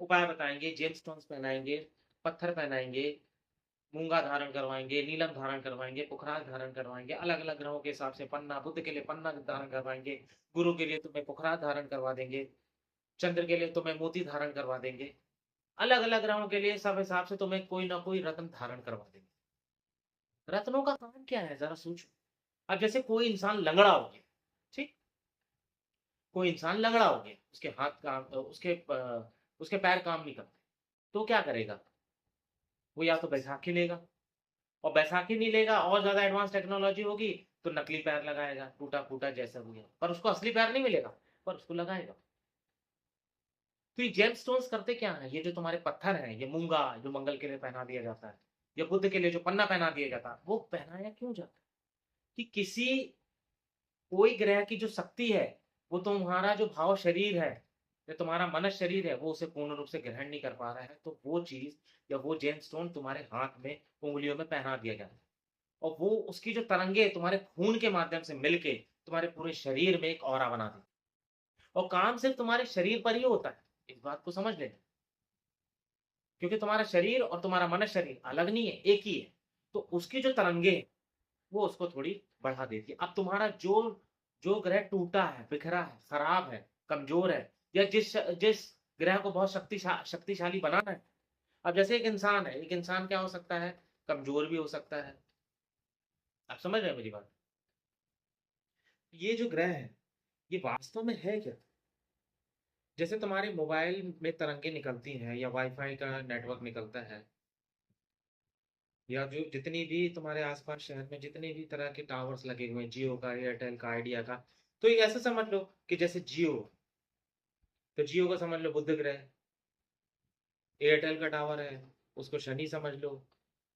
उपाय बताएंगे। जेम स्टोन्स पहनाएंगे, पत्थर पहनाएंगे, मूंगा धारण करवाएंगे, नीलम धारण करवाएंगे, पुखराज धारण करवाएंगे, अलग अलग ग्रहों के हिसाब से पन्ना, बुद्ध के लिए पन्ना धारण करवाएंगे, गुरु के लिए तुम्हें पुखराज धारण करवा देंगे, चंद्र के लिए तुम्हें मोती धारण करवा देंगे, अलग अलग ग्रहों के लिए सब हिसाब से तुम्हें कोई ना कोई रत्न धारण करवा देंगे। रत्नों का काम क्या है जरा सोचो। अब जैसे कोई इंसान लंगड़ा हो गया, ठीक, कोई इंसान लंगड़ा हो गया, उसके हाथ काम, उसके पैर काम नहीं करते, तो क्या करेगा? वो या तो बैसाखी लेगा, और बैसाखी नहीं लेगा और ज्यादा एडवांस टेक्नोलॉजी होगी तो नकली पैर लगाएगा, टूटा फूटा जैसा भी है, पर उसको असली पैर नहीं मिलेगा, पर उसको लगाएगा। तो ये जेम स्टोन्स करते क्या है? ये जो तुम्हारे पत्थर हैं, ये मूंगा जो मंगल के लिए पहना दिया जाता है, या बुद्ध के लिए जो पन्ना पहना दिया जाता है, वो पहनाया क्यों जाता है? कि किसी कोई ग्रह की जो शक्ति है, वो तुम्हारा जो भाव शरीर है, या तुम्हारा मनस शरीर है, वो उसे पूर्ण रूप से ग्रहण नहीं कर पा रहा है, तो वो चीज या वो जेम स्टोन तुम्हारे हाथ में, उंगलियों में पहना दिया जाता है। और वो उसकी जो तरंगे तुम्हारे खून के माध्यम से मिलके तुम्हारे पूरे शरीर में एक ऑरा बना देती है। और काम सिर्फ तुम्हारे शरीर पर ही होता है, इस बात को समझ लेना। क्योंकि तुम्हारा शरीर और तुम्हारा मनस शरीर अलग नहीं है, एक ही है। तो उसकी जो तरंगे हैं, वो उसको थोड़ी बढ़ा देती है। अब तुम्हारा जो जो ग्रह टूटा है, बिखरा है, खराब है, कमज़ोर है या जिस ग्रह को बहुत शक्तिशाली बनाना है। अब जैसे एक इंसान है, एक इंसान क्या हो सकता है? कमज़ोर भी हो सकता है। आप समझ रहे हैं मेरी बात? ये जो ग्रह है, ये वास्तव में है क्या? जैसे तुम्हारे मोबाइल में तरंगे निकलती हैं या वाईफ़ाई का नेटवर्क निकलता है या जो जितनी भी तुम्हारे आस-पास शहर में जितने भी तरह के टावर्स लगे हुए हैं, जियो का, एयरटेल का, आइडिया का, तो ये ऐसा समझ लो कि जैसे जियो, तो जियो को समझ लो बुध ग्रह, एयरटेल का टावर है, उसको शनि समझ लो,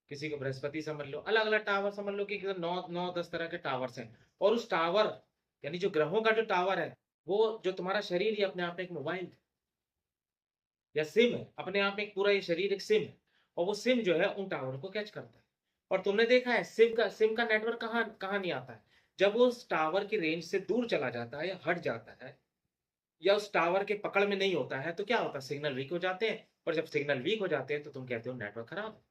किसी को बृहस्पति समझ लो, अलग-अलग टावर समझ लो कि 9-10 तरह के टावर्स हैं और उस टावर यानी जो ग्रहों का जो टावर है, वो जो तुम्हारा शरीर ही अपने आप में एक मोबाइल है या सिम है, अपने आप में एक पूरा ये शरीर एक सिम है और वो सिम जो है उन टावर को कैच करता है। और तुमने देखा है सिम का नेटवर्क कहाँ कहाँ नहीं आता है? जब वो उस टावर की रेंज से दूर चला जाता है या हट जाता है या उस टावर के पकड़ में नहीं होता है, तो क्या होता है? सिग्नल वीक हो जाते हैं और जब सिग्नल वीक हो जाते हैं, तो तुम कहते हो नेटवर्क खराब है।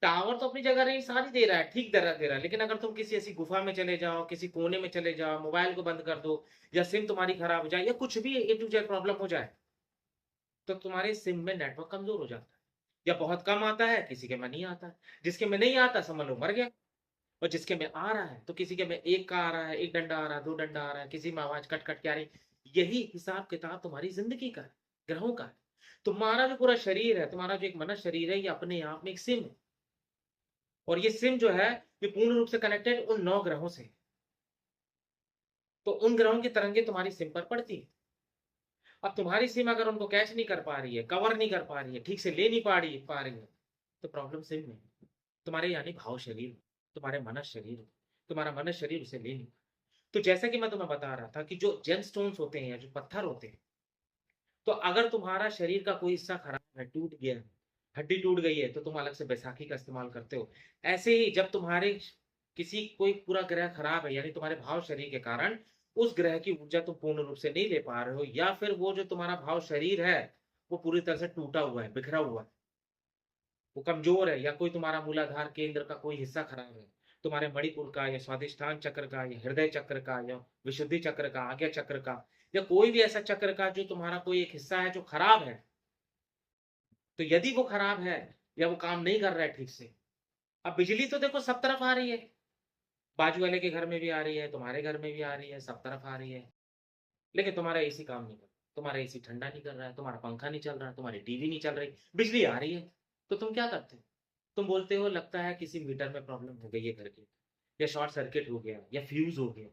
टावर तो अपनी जगह रेंज सारी दे रहा है, ठीक दे रहा है, लेकिन अगर तुम किसी ऐसी गुफा में चले जाओ, किसी कोने में चले जाओ, मोबाइल को बंद कर दो या सिम तुम्हारी खराब हो जाए या कुछ भी ए टू जेड प्रॉब्लम हो जाए, तो तुम्हारे सिम में नेटवर्क कमज़ोर हो जाता है या बहुत कम आता है, किसी के में नहीं आता है। जिसके में नहीं आता समझ लो मर गया और जिसके में आ रहा है, तो किसी के में 1 का आ रहा है, 1 डंडा आ रहा है, 2 डंडा आ रहा है, किसी में आवाज़ कट-कट के आ रही है। यही हिसाब-किताब तुम्हारी ज़िंदगी का है, ग्रहों का है। तुम्हारा जो पूरा शरीर है, तुम्हारा जो एक मनुष्य शरीर है, ये अपने आप में एक सिम है और ये सिम जो है, ये पूर्ण रूप से कनेक्टेड उन 9 ग्रहों से है। तो उन ग्रहों की तरंगे तुम्हारी सिम पर पड़ती हैं। अब तुम्हारी सिम अगर उनको कैच नहीं कर पा रही है, कवर नहीं कर पा रही है, ठीक से ले नहीं पा रही है, तो प्रॉब्लम सिम में है। तुम्हारे यानी भाव शरीर में, तुम्हारे मनस शरीर में, तुम्हारा मनस शरीर उसे ले नहीं पा। तो जैसा कि मैं तुम्हें बता रहा था कि जो जेमस्टोन्स होते हैं, जो पत्थर होते हैं, तो अगर तुम्हारा शरीर का कोई हिस्सा खराब है, टूट गया है, हड्डी टूट गई है, तो तुम अलग से बैसाखी का इस्तेमाल करते हो। ऐसे ही जब तुम्हारे किसी कोई पूरा ग्रह खराब है, यानी तुम्हारे भाव शरीर के कारण उस ग्रह की ऊर्जा तुम पूर्ण रूप से नहीं ले पा रहे हो या फिर वो जो तुम्हारा भाव शरीर है, वो पूरी तरह से टूटा हुआ है, बिखरा हुआ है, वो कमज़ोर है या कोई तुम्हारा मूलाधार केंद्र का कोई हिस्सा खराब है, तुम्हारे मणिपुर का या स्वादिष्टान चक्र का या हृदय चक्र का या विशुद्धि चक्र का, आज्ञा चक्र का या कोई भी ऐसा चक्र का जो तुम्हारा कोई एक हिस्सा है जो खराब है, तो यदि वो खराब है या वो काम नहीं कर रहा है ठीक से, अब बिजली तो देखो सब तरफ आ रही है, बाजू वाले के घर में भी आ रही है, तुम्हारे घर में भी आ रही है, सब तरफ आ रही है, लेकिन तुम्हारा एसी काम नहीं कर रहा, तुम्हारा एसी ठंडा नहीं कर रहा है, तुम्हारा पंखा नहीं चल रहा है, तुम्हारी टीवी नहीं चल रही, बिजली आ रही है, तो तुम क्या करते हो? तुम बोलते हो लगता है किसी मीटर में प्रॉब्लम हो गई है घर की या शॉर्ट सर्किट हो गया या फ्यूज़ हो गया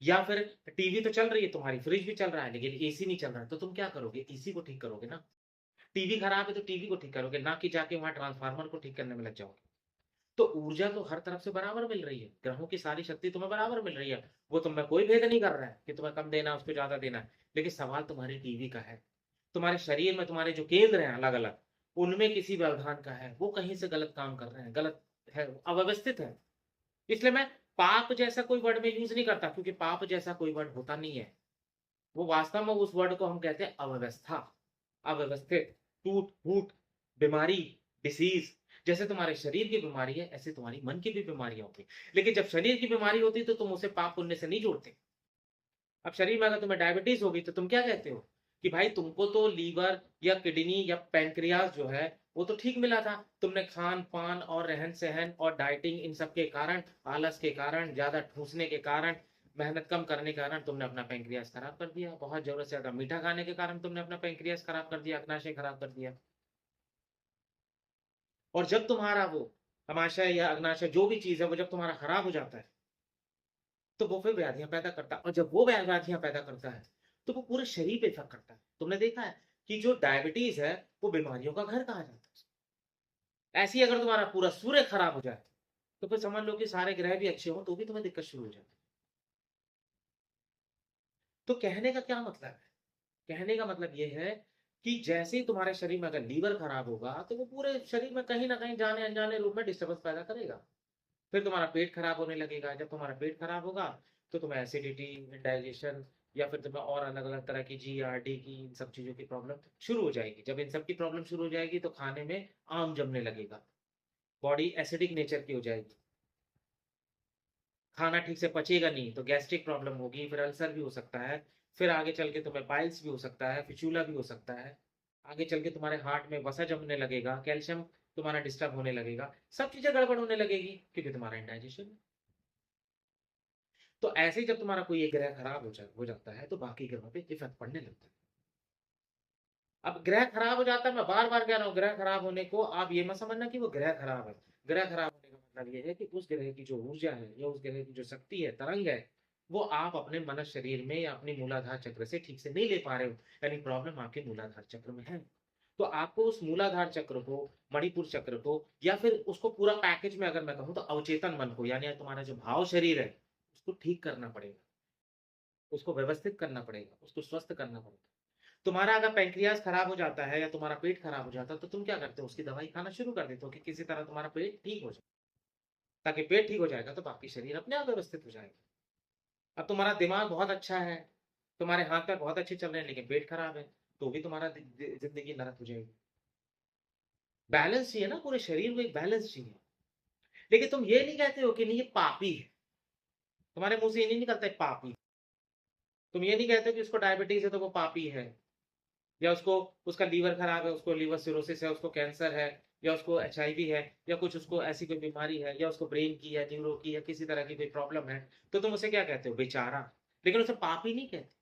या फिर टीवी तो चल रही है तुम्हारी, फ्रिज भी चल रहा है लेकिन एसी नहीं चल रहा है, तो तुम क्या करोगे? एसी को ठीक करोगे ना। टीवी खराब है तो टीवी को ठीक करोगे, ना कि जाके वहाँ ट्रांसफार्मर को ठीक करने में लग जाओगे। तो ऊर्जा तो हर तरफ से बराबर मिल रही है, ग्रहों की सारी शक्ति तुम्हें बराबर मिल रही है। वो तुम में कोई भेद नहीं कर रहा है कि तुम्हें कम देना है, उसको ज़्यादा देना है। लेकिन सवाल तुम्हारी टीवी का है। तुम्हारे शरीर में तुम्हारे जो केंद्र हैं अलग-अलग, उनमें किसी व्यवधान का है, वो कहीं से गलत काम कर रहे हैं, गलत है, अव्यवस्थित है। इसलिए मैं पाप जैसा कोई वर्ड में यूज़ नहीं करता क्योंकि पाप जैसा कोई वर्ड होता नहीं है। वो वास्तव में उस वर्ड को हम कहते हैं अव्यवस्था, अव्यवस्थित, टूट-फूट, बीमारी, डिसीज़। जैसे तुम्हारे शरीर की बीमारी है, ऐसे तुम्हारी मन की भी बीमारियाँ होती हैं। लेकिन जब शरीर की बीमारी होती है, तो तुम उसे पाप-पुण्य से नहीं जोड़ते। अब शरीर में अगर तुम्हें डायबिटीज़ होगी, तो तुम क्या कहते हो? कि भाई तुमको तो लीवर या किडनी या पैनक्रियाज़ जो है, वो तो ठीक मिला था। तुमने खान-पान और रहन-सहन और डाइटिंग इन सब के कारण, आलस के कारण, ज़्यादा ठूँसने के कारण, मेहनत कम करने के कारण तुमने अपना पैनक्रियाज़ खराब कर दिया। बहुत ज़रूरत से ज़्यादा मीठा खाने के कारण तुमने अपना पैनक्रियाज़ खराब कर दिया, अग्नाशय खराब कर दिया। और जब तुम्हारा वो अमाशय या अग्नाशय जो भी चीज़ है, वो जब तुम्हारा खराब हो जाता है, तो वो फिर व्याधियाँ पैदा करता है और जब वो व्याधियाँ पैदा करता है, तो वो पूरे शरीर पे इफ़ेक्ट करता है। तुमने देखा है कि जो डायबिटीज़ है, वो बीमारियों का घर कहा जाता है। ऐसे ही अगर तुम्हारा पूरा सूर्य खराब हो जाए, तो फिर समझ लो कि सारे ग्रह भी अच्छे हों, तो भी तुम्हें दिक्कत शुरू हो जाती है। तो कहने का क्या मतलब है? कहने का मतलब ये है कि जैसे ही तुम्हारे शरीर में अगर लीवर खराब होगा, तो वो पूरे शरीर में कहीं न कहीं जाने-अनजाने रूप में डिस्टर्बेंस पैदा करेगा। फिर तुम्हारा पेट खराब होने लगेगा, जब तुम्हारा पेट खराब होगा, तो तुम्हें एसिडिटी, इंडाइजेशन या फिर तुम्हें और अलग-अलग तरह की जीआरडी की इन सब चीज़ों की प्रॉब्लम शुरू हो जाएगी। जब इन सब की प्रॉब्लम शुरू हो जाएगी, तो खाने में आम जमने लगेगा। बॉडी एसिडिक नेचर की हो जाएगी, खाना ठीक से पचेगा नहीं तो गैस्ट्रिक प्रॉब्लम होगी, फिर अल्सर भी हो सकता है, फिर आगे चल के तुम्हें पाइल्स भी हो सकता है, फिचूला भी हो सकता है, आगे चल के तुम्हारे हार्ट में वसा जमने लगेगा, कैल्शियम तुम्हारा डिस्टर्ब होने लगेगा, सब चीजें गड़बड़ होने लगेगी क्योंकि तुम्हारा इंडाइजेशन है। तो ऐसे ही जब तुम्हारा कोई एक ग्रह खराब हो जाता है तो बाकी ग्रहों पे इफेक्ट पड़ने लगता है। अब ग्रह खराब हो जाता है, मैं बार बार कह रहा हूँ, ग्रह खराब होने को आप ये मत समझना कि वो ग्रह खराब है। ग्रह खराब होने का मतलब ये है कि उस ग्रह की जो ऊर्जा है या उस ग्रह की जो शक्ति है, तरंग है, वो आप अपने मन शरीर में या अपनी मूलाधार चक्र से ठीक से नहीं ले पा रहे हो, यानी प्रॉब्लम आपके मूलाधार चक्र में है। तो आपको उस मूलाधार चक्र को, मणिपुर चक्र को, या फिर उसको पूरा पैकेज में अगर मैं कहूँ तो अवचेतन मन को, यानी तुम्हारा जो भाव शरीर है उसको ठीक करना पड़ेगा, उसको व्यवस्थित करना पड़ेगा, उसको स्वस्थ करना पड़ेगा। तुम्हारा अगर पैंक्रियाज खराब हो जाता है या तुम्हारा पेट खराब हो जाता है तो तुम क्या करते हो, उसकी दवाई खाना शुरू कर देते हो कि किसी तरह तुम्हारा पेट ठीक हो जाए, ताकि पेट ठीक हो जाएगा तो बाकी शरीर अपने आप व्यवस्थित हो जाएगा। अब तुम्हारा दिमाग बहुत अच्छा है, तुम्हारे हाथ पैर बहुत अच्छे चल रहे हैं, लेकिन पेट खराब है, तो भी तुम्हारा जिंदगी नरक हो जाएगी। बैलेंस चाहिए ना, पूरे शरीर में एक बैलेंस चाहिए। लेकिन तुम ये नहीं कहते हो कि नहीं ये पापी है, तुम्हारे मुंह से ये नहीं निकलता है पापी। तुम ये नहीं कहते कि उसको डायबिटीज है तो वो पापी है, या उसको, उसका लीवर खराब है, उसको लीवर सिरोसिस है, उसको कैंसर है, या उसको एचआईवी है, या कुछ उसको ऐसी कोई बीमारी है, या उसको ब्रेन की या न्यूरो की या किसी तरह की कोई प्रॉब्लम है, तो तुम उसे क्या कहते हो, बेचारा। लेकिन उसे पापी नहीं कहते।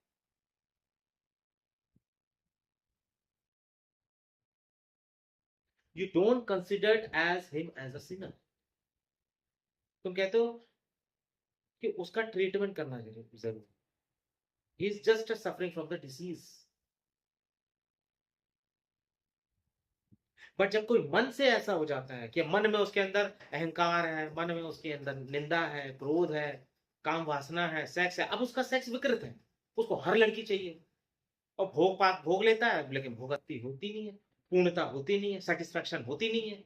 You don't consider as him as a sinner. तुम कहते हो कि उसका ट्रीटमेंट करना जरूरी, he is just suffering from the disease. But जब कोई मन से ऐसा हो जाता है कि मन में उसके अंदर अहंकार है, मन में उसके अंदर निंदा है, क्रोध है, काम वासना है, सेक्स है, अब उसका सेक्स विकृत है, उसको हर लड़की चाहिए, और भोग पात भोग लेता है, लेकिन भोगती होती नहीं है, पूर्णता होती नहीं है, सेटिस्फेक्शन होती नहीं है।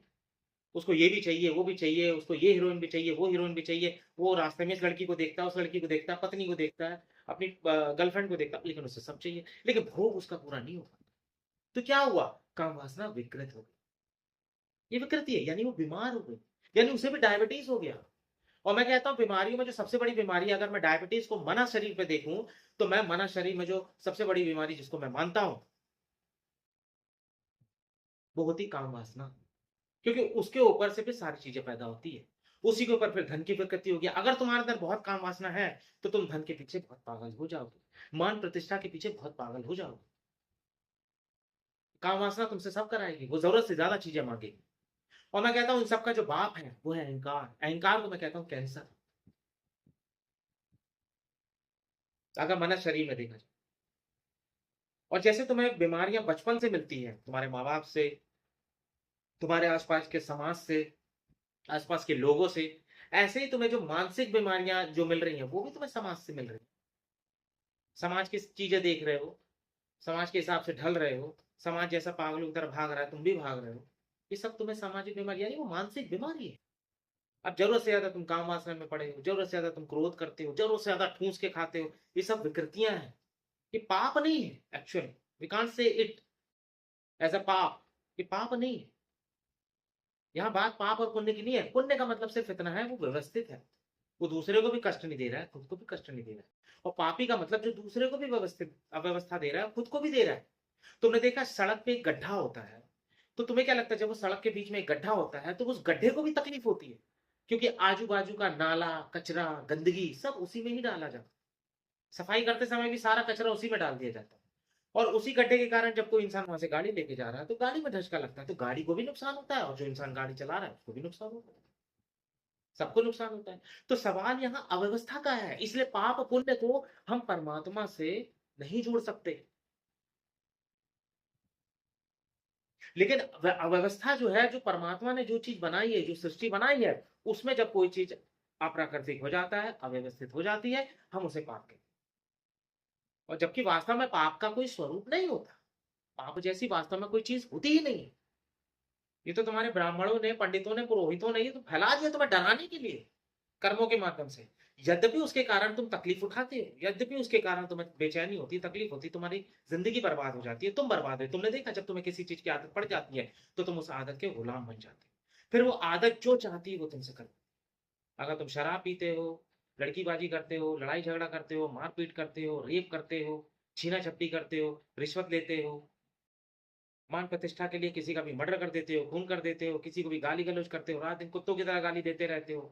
उसको ये भी चाहिए, वो भी चाहिए, उसको ये हीरोइन भी चाहिए, वो हीरोइन भी चाहिए, वो रास्ते में इस लड़की को देखता है, उस लड़की को देखता है, पत्नी को देखता है, अपनी गर्लफ्रेंड को देखता है, लेकिन उससे सब चाहिए, लेकिन भोग उसका पूरा नहीं हो पाता। तो क्या हुआ, काम वासना विकृत हो गई। ये विकृति है, यानी वो बीमार हो गई, यानी उसे भी डायबिटीज हो गया। और मैं कहता हूं बीमारियों में जो सबसे बड़ी बीमारी है, अगर मैं डायबिटीज को मना शरीर पे देखूं, तो मैं मना शरीर में जो सबसे बड़ी बीमारी जिसको मैं मानता हूं वो होती काम वासना। क्योंकि उसके ऊपर से फिर सारी चीजें पैदा होती है, उसी के ऊपर फिर धन की विकृति होगी। अगर तुम्हारे अंदर बहुत काम वासना है तो तुम धन के पीछे बहुत पागल हो जाओगे, मान प्रतिष्ठा के पीछे बहुत पागल हो जाओगे। काम वासना तुमसे सब कराएगी, वो जरूरत से ज्यादा चीजें मांगेगी। और मैं कहता हूं इन सबका जो बाप है वो है अहंकार। अहंकार को मैं कहता हूं कैंसर, अगर मनुष्य शरीर में देखा जाए। और जैसे तुम्हें बीमारियां बचपन से मिलती है, तुम्हारे माँ बाप से, तुम्हारे आसपास के समाज से, आसपास के लोगों से, ऐसे ही तुम्हें जो मानसिक बीमारियां जो मिल रही हैं वो भी तुम्हें समाज से मिल रही है। समाज की चीजें देख रहे हो, समाज के हिसाब से ढल रहे हो, समाज जैसा पागलों की तरह भाग रहा है तुम भी भाग रहे हो। ये सब तुम्हें सामाजिक बीमारी, यानी वो मानसिक बीमारी है। अब जरूरत से ज्यादा तुम काम वासना में पड़े हो, जरूरत से ज्यादा तुम क्रोध करते हो, जरूरत से ज्यादा ठूस के खाते हो, ये सब विकृतियां हैं। ये पाप नहीं है actually, we can't say it as a पाप। ये पाप नहीं है। यहाँ बात पाप और पुण्य की नहीं है, पुण्य का मतलब सिर्फ इतना है वो व्यवस्थित है, वो दूसरे को भी कष्ट नहीं दे रहा है, खुद को भी कष्ट नहीं दे रहा है। और पापी का मतलब जो दूसरे को भी व्यवस्थित अव्यवस्था दे रहा है, खुद को भी दे रहा है। तुमने देखा सड़क पे एक गड्ढा होता है, तो तुम्हें क्या लगता है जब वो सड़क के बीच में एक गड्ढा होता है तो उस गड्ढे को भी तकलीफ होती है, क्योंकि आजू बाजू का नाला कचरा गंदगी सब उसी में ही डाला जाता है। सफाई करते समय भी सारा कचरा उसी में डाल दिया जाता है। और उसी गड्ढे के कारण जब कोई इंसान वहां से गाड़ी लेके जा रहा है तो गाड़ी में धक्का लगता है, तो गाड़ी को भी नुकसान होता है, और जो इंसान गाड़ी चला रहा है उसको भी नुकसान होता है, सबको नुकसान होता है। तो सवाल यहाँ अव्यवस्था का है, इसलिए पाप पुण्य को हम परमात्मा से नहीं जोड़ सकते। लेकिन अव्यवस्था जो है, जो परमात्मा ने जो चीज बनाई है, जो सृष्टि बनाई है, उसमें जब कोई चीज अप्राकृतिक हो जाता है, अव्यवस्थित हो जाती है, हम उसे पाप कहते हैं। और जबकि वास्तव में पाप का कोई स्वरूप नहीं होता, पाप जैसी वास्तव में कोई चीज होती ही नहीं है। ये तो तुम्हारे ब्राह्मणों ने, पंडितों ने, पुरोहितों ने ये तो फैला दिया तुम्हें डराने के लिए, कर्मों के माध्यम से। यद्यपि उसके कारण तुम तकलीफ उठाते हो, यद्यपि उसके कारण तुम्हें बेचैनी होती, तकलीफ होती, तुम्हारी जिंदगी बर्बाद हो जाती है, तुम बर्बाद हो। तुमने देखा जब तुम्हें किसी चीज की आदत पड़ जाती है तो तुम उस आदत के गुलाम बन जाते हो। फिर वो आदत जो चाहती है वो तुमसे कर। अगर तुम शराब पीते हो, लड़कीबाजी करते हो, लड़ाई झगड़ा करते हो, मारपीट करते हो, रेप करते हो, छीना-झपटी करते हो, रिश्वत लेते हो, मान प्रतिष्ठा के लिए किसी का भी मर्डर कर देते हो, खून कर देते हो, किसी को भी गाली-गलौज करते हो, रात-दिन कुत्तों की तरह गाली देते रहते हो,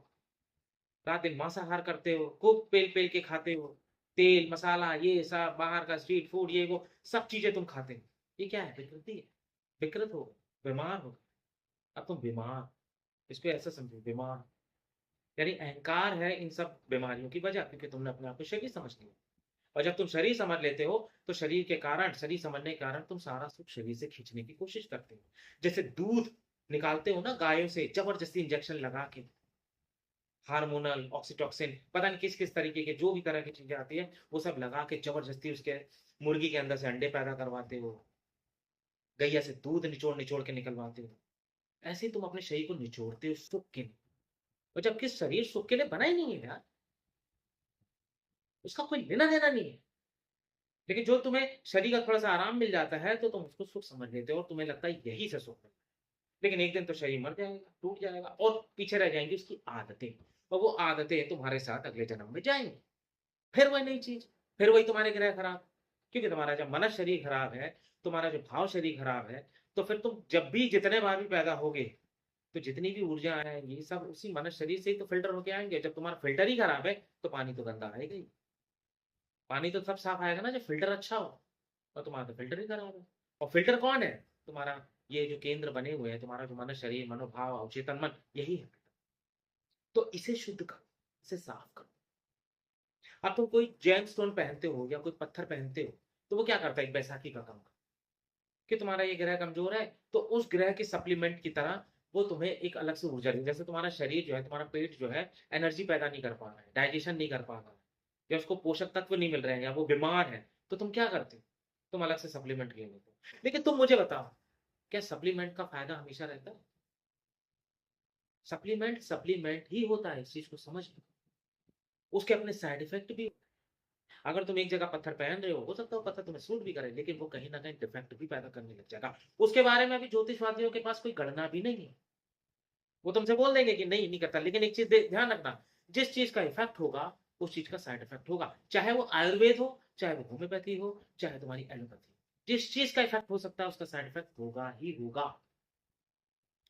रात-दिन मांसाहार करते हो, खूब पेल-पेल के खाते हो, तेल, मसाला ये सब बाहर का स्ट्रीट फूड ये वो सब चीज़ें तुम खाते हो। ये क्या है? विकृति है। विकृत हो गए, बीमार हो गए। अब तुम बीमार, इसको ऐसा समझो बीमार, यानी अहंकार है इन सब बीमारियों की वजह, क्योंकि तुमने अपने आप को शरीर समझ लिया। और जब तुम शरीर समझ लेते हो, तो शरीर के कारण, शरीर समझने के कारण तुम सारा सुख शरीर से खींचने की कोशिश करते हो। जैसे दूध निकालते हो ना गायों से जबरदस्ती इंजेक्शन लगा के, हार्मोनल, ऑक्सीटोसिन, पता नहीं किस-किस तरीके के जो भी तरह की चीज़ें आती हैं, वो सब लगा के जबरदस्ती उसके मुर्गी के अंदर से अंडे पैदा करवाते हो, गैया से दूध निचोड़-निचोड़ के निकलवाते हो। ऐसे ही तुम अपने शरीर को निचोड़ते हो सुख के लिए, और जबकि शरीर सुख के लिए बना ही नहीं है यार, उसका कोई लेना-देना नहीं है। लेकिन जो तुम्हें शरीर का थोड़ा-सा आराम मिल जाता है, तो तुम उसको सुख समझ लेते हो और तुम्हें लगता है यही से सुख है। लेकिन एक दिन तो शरीर मर जाएगा, टूट जाएगा और पीछे रह जाएँगी उसकी आदतें, और वो आदतें तुम्हारे साथ अगले जन्म में जाएँगी। फिर वही नई चीज़, फिर वही तुम्हारे ग्रह खराब, क्योंकि तुम्हारा जब मनस शरीर खराब है, तुम्हारा जो भाव शरीर खराब है, तो फिर तुम जब भी जितने बार भी पैदा होगे, तो जितनी भी ऊर्जा आएँगी, सब उसी मनस शरीर से ही तो फ़िल्टर होके आएँगे। जब तुम्हारा फ़िल्टर ही खराब है, तो पानी तो गंदा आएगा ही। पानी तो तब साफ आएगा ना जब फ़िल्टर अच्छा हो, और तुम्हारा तो फ़िल्टर ही खराब है। और फ़िल्टर कौन है? तुम्हारा ये जो केंद्र बने हुए हैं, तुम्हारा जो मन, शरीर, मनोभाव, अवचेतन मन, यही है। तो इसे शुद्ध करो, इसे साफ करो। अब तुम कोई जेमस्टोन पहनते हो या कोई पत्थर पहनते हो, तो वो क्या करता है एक बैसाखी का काम, कि तुम्हारा ये ग्रह कमज़ोर है, तो उस ग्रह के सप्लीमेंट की तरह वो तुम्हें एक अलग से ऊर्जा देगी। जैसे तुम्हारा शरीर जो है, तुम्हारा पेट जो है, एनर्जी पैदा नहीं कर पा रहा है, डाइजेशन नहीं कर पा रहा है, या उसको पोषक तत्व नहीं मिल रहे हैं, या वो बीमार है, तो तुम क्या करते हो? तुम अलग से सप्लीमेंट ले लेते हो। लेकिन तुम मुझे बताओ, क्या सप्लीमेंट का फ़ायदा हमेशा रहता है? सप्लीमेंट, सप्लीमेंट ही होता है, इस चीज़ को समझ लो। उसके अपने साइड इफ़ेक्ट भी, अगर तुम एक जगह पत्थर पहन रहे हो सकता है वो पत्थर तुम्हें सूट भी करे, लेकिन वो कहीं न कहीं डिफेक्ट भी पैदा करने लग जाएगा। उसके बारे में अभी ज्योतिषवादियों के पास कोई गणना भी नहीं है। वो तुमसे बोल देंगे कि नहीं, नहीं करता, लेकिन एक चीज़ दे ध्यान रखना, जिस चीज़ का इफ़ेक्ट होगा, उस चीज़ का साइड इफ़ेक्ट होगा। चाहे वो आयुर्वेद हो, चाहे वो होम्योपैथी हो, चाहे तुम्हारी एलोपैथी। जिस चीज़ का इफ़ेक्ट हो सकता है, उसका साइड इफ़ेक्ट होगा ही होगा।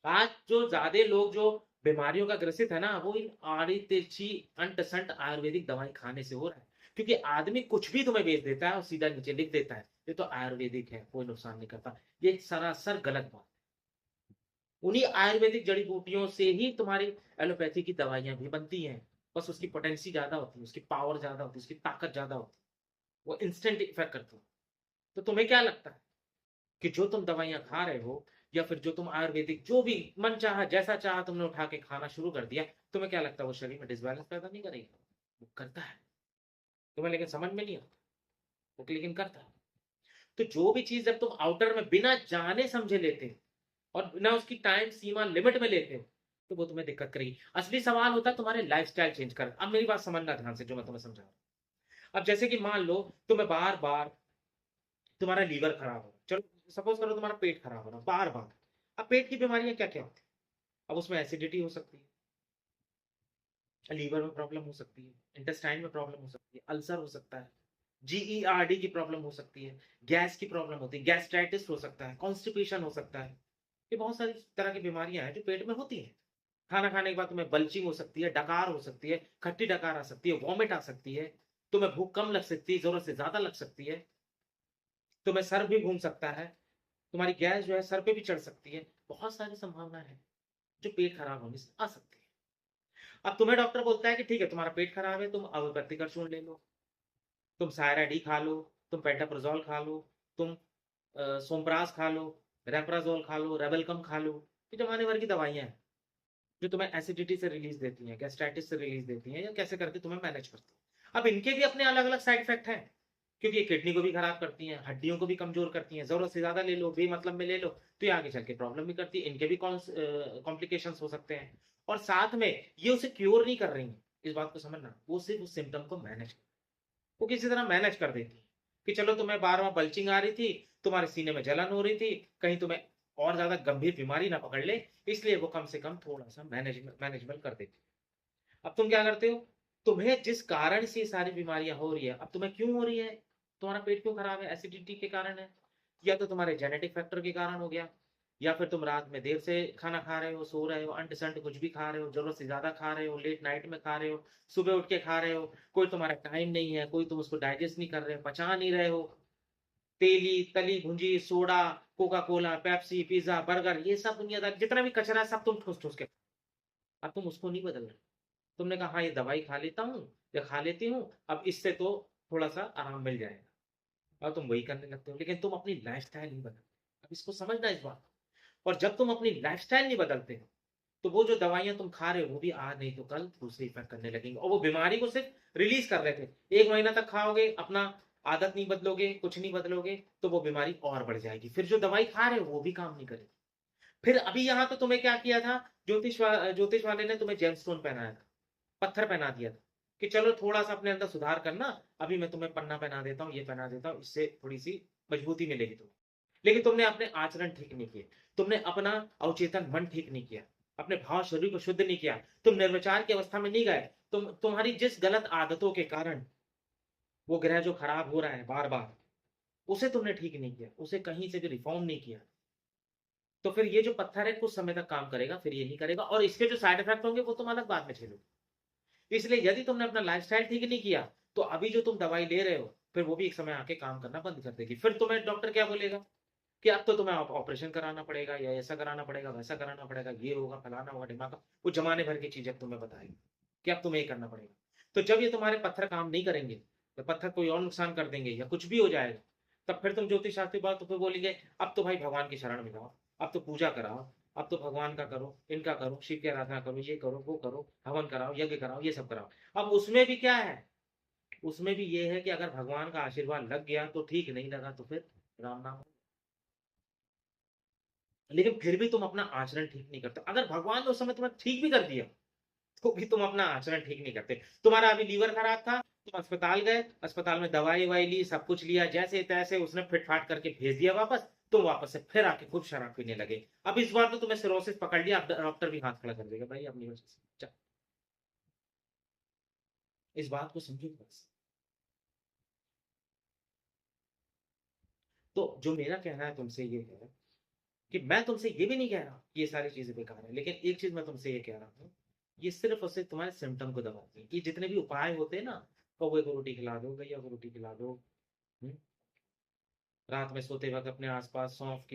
आज जो ज़्यादा लोग जो बीमारियों का ग्रसित है ना, वो इन आड़ी-तिरछी, अंट-संट आयुर्वेदिक दवाई खाने से हो रहा है। क्योंकि आदमी कुछ भी तुम्हें बेच देता है और सीधा नीचे लिख देता है, ये तो आयुर्वेदिक है, कोई नुकसान नहीं करता। ये सरासर गलत बात। उन्हीं आयुर्वेदिक जड़ी-बूटियों से ही तुम्हारी एलोपैथी की दवाइयाँ भी बनती हैं। बस उसकी पोटेंसी ज़्यादा होती है, उसकी पावर ज़्यादा होती है, उसकी ताकत ज़्यादा होती है। वो इंस्टेंट इफ़ेक्ट करती है। तो तुम्हें क्या लगता है कि जो तुम दवाइयाँ खा रहे हो, या फिर जो तुम आयुर्वेदिक जो भी मन चाहा, जैसा चाहा तुमने उठा के खाना शुरू कर दिया, तुम्हें क्या लगता है वो शरीर में डिसबैलेंस पैदा नहीं करेगी? वो करता है। तुम्हें लेकिन समझ में नहीं आता, वो लेकिन करता है। तो जो भी चीज़ जब तुम आउटर में बिना जाने-समझे लेते हो और बिना उसकी टाइम सीमा लिमिट में लेते हो, तो वो तुम्हें दिक्कत करेगी। असली सवाल होता है तुम्हारे लाइफ़स्टाइल चेंज कर। अब मेरी बात समझना ध्यान से जो मैं तुम्हें समझा रहा हूँ। अब जैसे कि मान लो तुम्हें बार-बार तुम्हारा लीवर खराब हो, चलो सपोज़ करो तुम्हारा पेट खराब हो रहा है बार-बार। अब पेट की बीमारियाँ क्या-क्या होती हैं? अब उसमें एसिडिटी हो सकती है, लीवर में प्रॉब्लम हो सकती है, इंटेस्टाइन में प्रॉब्लम हो सकती है, अल्सर हो सकता है, जीईआरडी की प्रॉब्लम हो सकती है, गैस की प्रॉब्लम होती है, गैस्ट्राइटिस हो सकता है, कॉन्स्टिपेशन हो सकता है। ये बहुत सारी तरह की बीमारियाँ हैं जो पेट में होती हैं। खाना खाने के बाद तुम्हें बल्चिंग हो सकती है, डकार हो सकती है, खट्टी डकार आ सकती है, वॉमिट आ सकती है, तुम्हें भूख कम लग सकती है, ज़रूरत से ज़्यादा लग सकती है, तुम्हें सर भी घूम सकता है, तुम्हारी गैस जो है सर पे भी चढ़ सकती है। बहुत सारी संभावनाएँ हैं जो पेट खराब होने से आ सकती है। अब तुम्हें डॉक्टर बोलता है कि ठीक है तुम्हारा पेट खराब है, तुम एलोपैथिक कर्षूण ले लो, तुम सायरा डी खा लो, तुम पेंटाप्राज़ोल खा लो, तुम सोमप्राज़ खा लो, रैप्राज़ोल खा लो, रेबेलकम खा लो। ये जमाने भर की दवाइयाँ हैं, जो तुम्हें एसिडिटी से रिलीज़ देती हैं, गैस्ट्राइटिस से रिलीज़ देती हैं, या कैसे करके तुम्हें मैनेज करती हैं। अब इनके भी अपने अलग-अलग साइड इफ़ेक्ट हैं, क्योंकि ये किडनी को भी खराब करती हैं, हड्डियों को भी कमज़ोर करती हैं, ज़रूरत से ज़्यादा ले लो, बेमतलब में ले लो, तो ये आगे चल के प्रॉब्लम भी करती है। इनके भी कॉम्प्लिकेशंस हो सकते हैं, और साथ में ये उसे क्योर नहीं कर रही हैं, इस बात को समझना। वो सिर्फ़ उस सिम्पटम को मैनेज, वो किसी तरह मैनेज कर देती है, कि चलो तुम्हें बार-बार बल्चिंग आ रही थी, तुम्हारे सीने में जलन हो रही थी, कहीं तुम्हें और ज्यादा गंभीर बीमारी ना पकड़ ले, इसलिए वो कम से कम थोड़ा सा मैनेजेबल कर देती है। अब तुम क्या करते हो, तुम्हें जिस कारण से ये सारी बीमारियां हो रही है, अब तुम्हें क्यों हो रही है, तुम्हारा पेट क्यों खराब है, एसिडिटी के कारण है, या तो तुम्हारे जेनेटिक फैक्टर के कारण हो गया, या फिर तुम रात में देर से खाना खा रहे हो, सो रहे हो, अंट संट कुछ भी खा रहे हो, जरूरत से ज्यादा खा रहे हो, लेट नाइट में खा रहे हो, सुबह उठ के खा रहे हो, कोई तुम्हारा टाइम नहीं है, कोई तुम उसको डाइजेस्ट नहीं कर रहे हो, पचा नहीं रहे हो, तेली तली भुंजी soda, coca cola, Pepsi, pizza, burger, ये सब दुनियादार जितना भी कचरा है सब तुम ठूस ठूस के, अब तुम उसको नहीं बदल रहे। तुमने कहा हाँ ये दवाई खा लेता हूँ या खा लेती हूँ, अब इससे तो थोड़ा सा आराम मिल जाएगा, और तुम वही करने लगते हो, लेकिन तुम अपनी लाइफस्टाइल नहीं बदलते। अब इसको समझना इस बात। और जब तुम अपनी लाइफस्टाइल नहीं बदलते हो, तो वो जो दवाइयां तुम खा रहे हो वो भी आज नहीं तो कल दूसरे इफेक्ट करने लगेंगे, और वो बीमारी को सिर्फ रिलीज कर रहे थे। 1 महीना तक खाओगे, अपना आदत नहीं बदलोगे, कुछ नहीं बदलोगे, तो वो बीमारी और बढ़ जाएगी, फिर जो दवाई खा रहे हो वो भी काम नहीं करेगी। फिर अभी यहाँ तो तुम्हें क्या किया था, ज्योतिष वाले ने तुम्हें जेमस्टोन पहनाया था, पत्थर पहना दिया था, कि चलो थोड़ा सा अपने अंदर सुधार करना, अभी मैं तुम्हें पन्ना पहना देता हूँ, ये पहना देता हूँ, इससे थोड़ी सी मजबूती मिलेगी तुम्हें। लेकिन तुमने अपने आचरण ठीक नहीं किए, तुमने अपना अवचेतन मन ठीक नहीं किया, अपने भाव शरीर को शुद्ध नहीं किया, तुम निर्विचार की अवस्था में नहीं गए, तुम्हारी जिस गलत आदतों के कारण वो ग्रह जो खराब हो रहा है बार बार, उसे तुमने ठीक नहीं किया, उसे कहीं से भी रिफॉर्म नहीं किया, तो फिर ये जो पत्थर है कुछ समय तक काम करेगा, फिर ये नहीं करेगा, और इसके जो साइड इफेक्ट होंगे वो तुम अलग बाद में झेलोगे। इसलिए यदि तुमने अपना लाइफस्टाइल ठीक नहीं किया, तो अभी जो तुम दवाई ले रहे हो, फिर वो भी एक समय आके काम करना बंद कर देगी। फिर तुम्हें डॉक्टर क्या बोलेगा कि अब तो तुम्हें ऑपरेशन कराना पड़ेगा, या ऐसा कराना पड़ेगा, वैसा कराना पड़ेगा, ये होगा, फलाना होगा, ढिमाका, वो जमाने भर की चीजें तुम्हें बताएगी कि अब तुम्हें ये करना पड़ेगा। तो जब ये तुम्हारे पत्थर काम नहीं करेंगे, तो पत्थर कोई और नुकसान कर देंगे या कुछ भी हो जाएगा, तब फिर तुम ज्योतिष शास्त्री बात तो फिर बोलेंगे अब तो भाई भगवान की शरण में जाओ, अब तो पूजा कराओ, अब तो भगवान का करो, इनका करो, शिव की आराधना करो, ये करो, वो करो, हवन कराओ, यज्ञ कराओ, ये सब कराओ। अब उसमें भी क्या है, उसमें भी ये है कि अगर भगवान का आशीर्वाद लग गया तो ठीक, नहीं लगा तो फिर राम नाम। लेकिन फिर भी तुम अपना आचरण ठीक नहीं करते, अगर भगवान ने उस समय तुम्हें ठीक भी कर दिया, तो भी तुम अपना आचरण ठीक नहीं करते। तुम्हारा अभी लीवर खराब था, तुम अस्पताल गए, अस्पताल में दवाई वाई ली, सब कुछ लिया, जैसे तैसे उसने फिटफाट करके भेज दिया वापस, तुम वापस से फिर आके खूब शराब पीने लगे। अब इस बार तो तुम्हें सिरोसिस पकड़ लिया, अब डॉक्टर भी हाथ खड़ा कर देगा, भाई अपनी वजह से इस बात को समझो बस। तो जो मेरा कहना है तुमसे ये है कि मैं तुमसे ये भी नहीं कह रहा कि ये सारी चीजें बेकार है, लेकिन एक चीज मैं तुमसे ये कह रहा हूँ, ये सिर्फ और सिर्फ तुम्हारे सिम्टम को दबाती है। ये जितने भी उपाय होते हैं ना, कौवे को रोटी खिला दो, गैया को रोटी खिला दो, हम्म, रात में सोते वक्त अपने आसपास सौंफ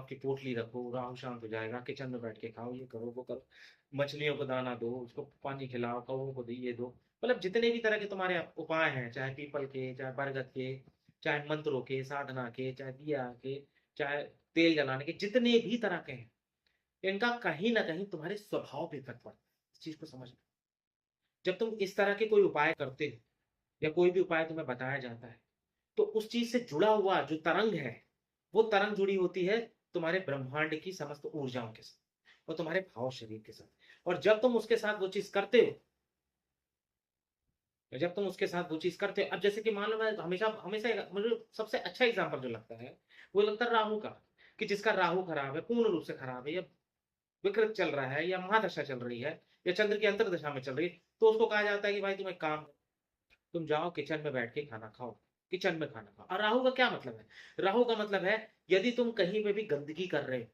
की पोटली रखो, राहु शांत हो जाएगा, किचन में बैठ के खाओ, ये करो वो करो, मछलियों को दाना दो, उसको पानी खिलाओ, कौवों को दो, ये दो, मतलब जितने भी तरह के तुम्हारे उपाय हैं, चाहे पीपल के, चाहे बरगद के, चाहे मंत्रों के, साधना के, चाहे दिया के, चाहे तेल जलाने के, जितने भी तरह के हैं, इनका कहीं ना कहीं तुम्हारे स्वभाव पे इफेक्ट पड़ता है। इस चीज को समझना, जब तुम इस तरह के कोई उपाय करते हो, या कोई भी उपाय तुम्हें बताया जाता है, तो उस चीज से जुड़ा हुआ जो तरंग है, वो तरंग जुड़ी होती है तुम्हारे ब्रह्मांड की समस्त ऊर्जाओं के साथ, और तुम्हारे भाव शरीर के साथ। और जब तुम उसके साथ वो चीज करते हो, जब तुम उसके साथ वो चीज करते हो, अब जैसे कि मान लो, मैं हमेशा हमेशा मुझे सबसे अच्छा एग्जांपल जो लगता है, वो लगता है राहु का, कि जिसका राहु खराब है, पूर्ण रूप से खराब है, या विकृत चल रहा है, या महादशा चल रही है, या चंद्र की अंतरदशा में चल रही है, तो उसको कहा जाता है कि भाई तुम एक काम, तुम जाओ किचन में बैठ के खाना खाओ, किचन में खाना खाओ। और राहु का क्या मतलब है, राहु का मतलब है यदि तुम कहीं पे भी गंदगी कर रहे हो,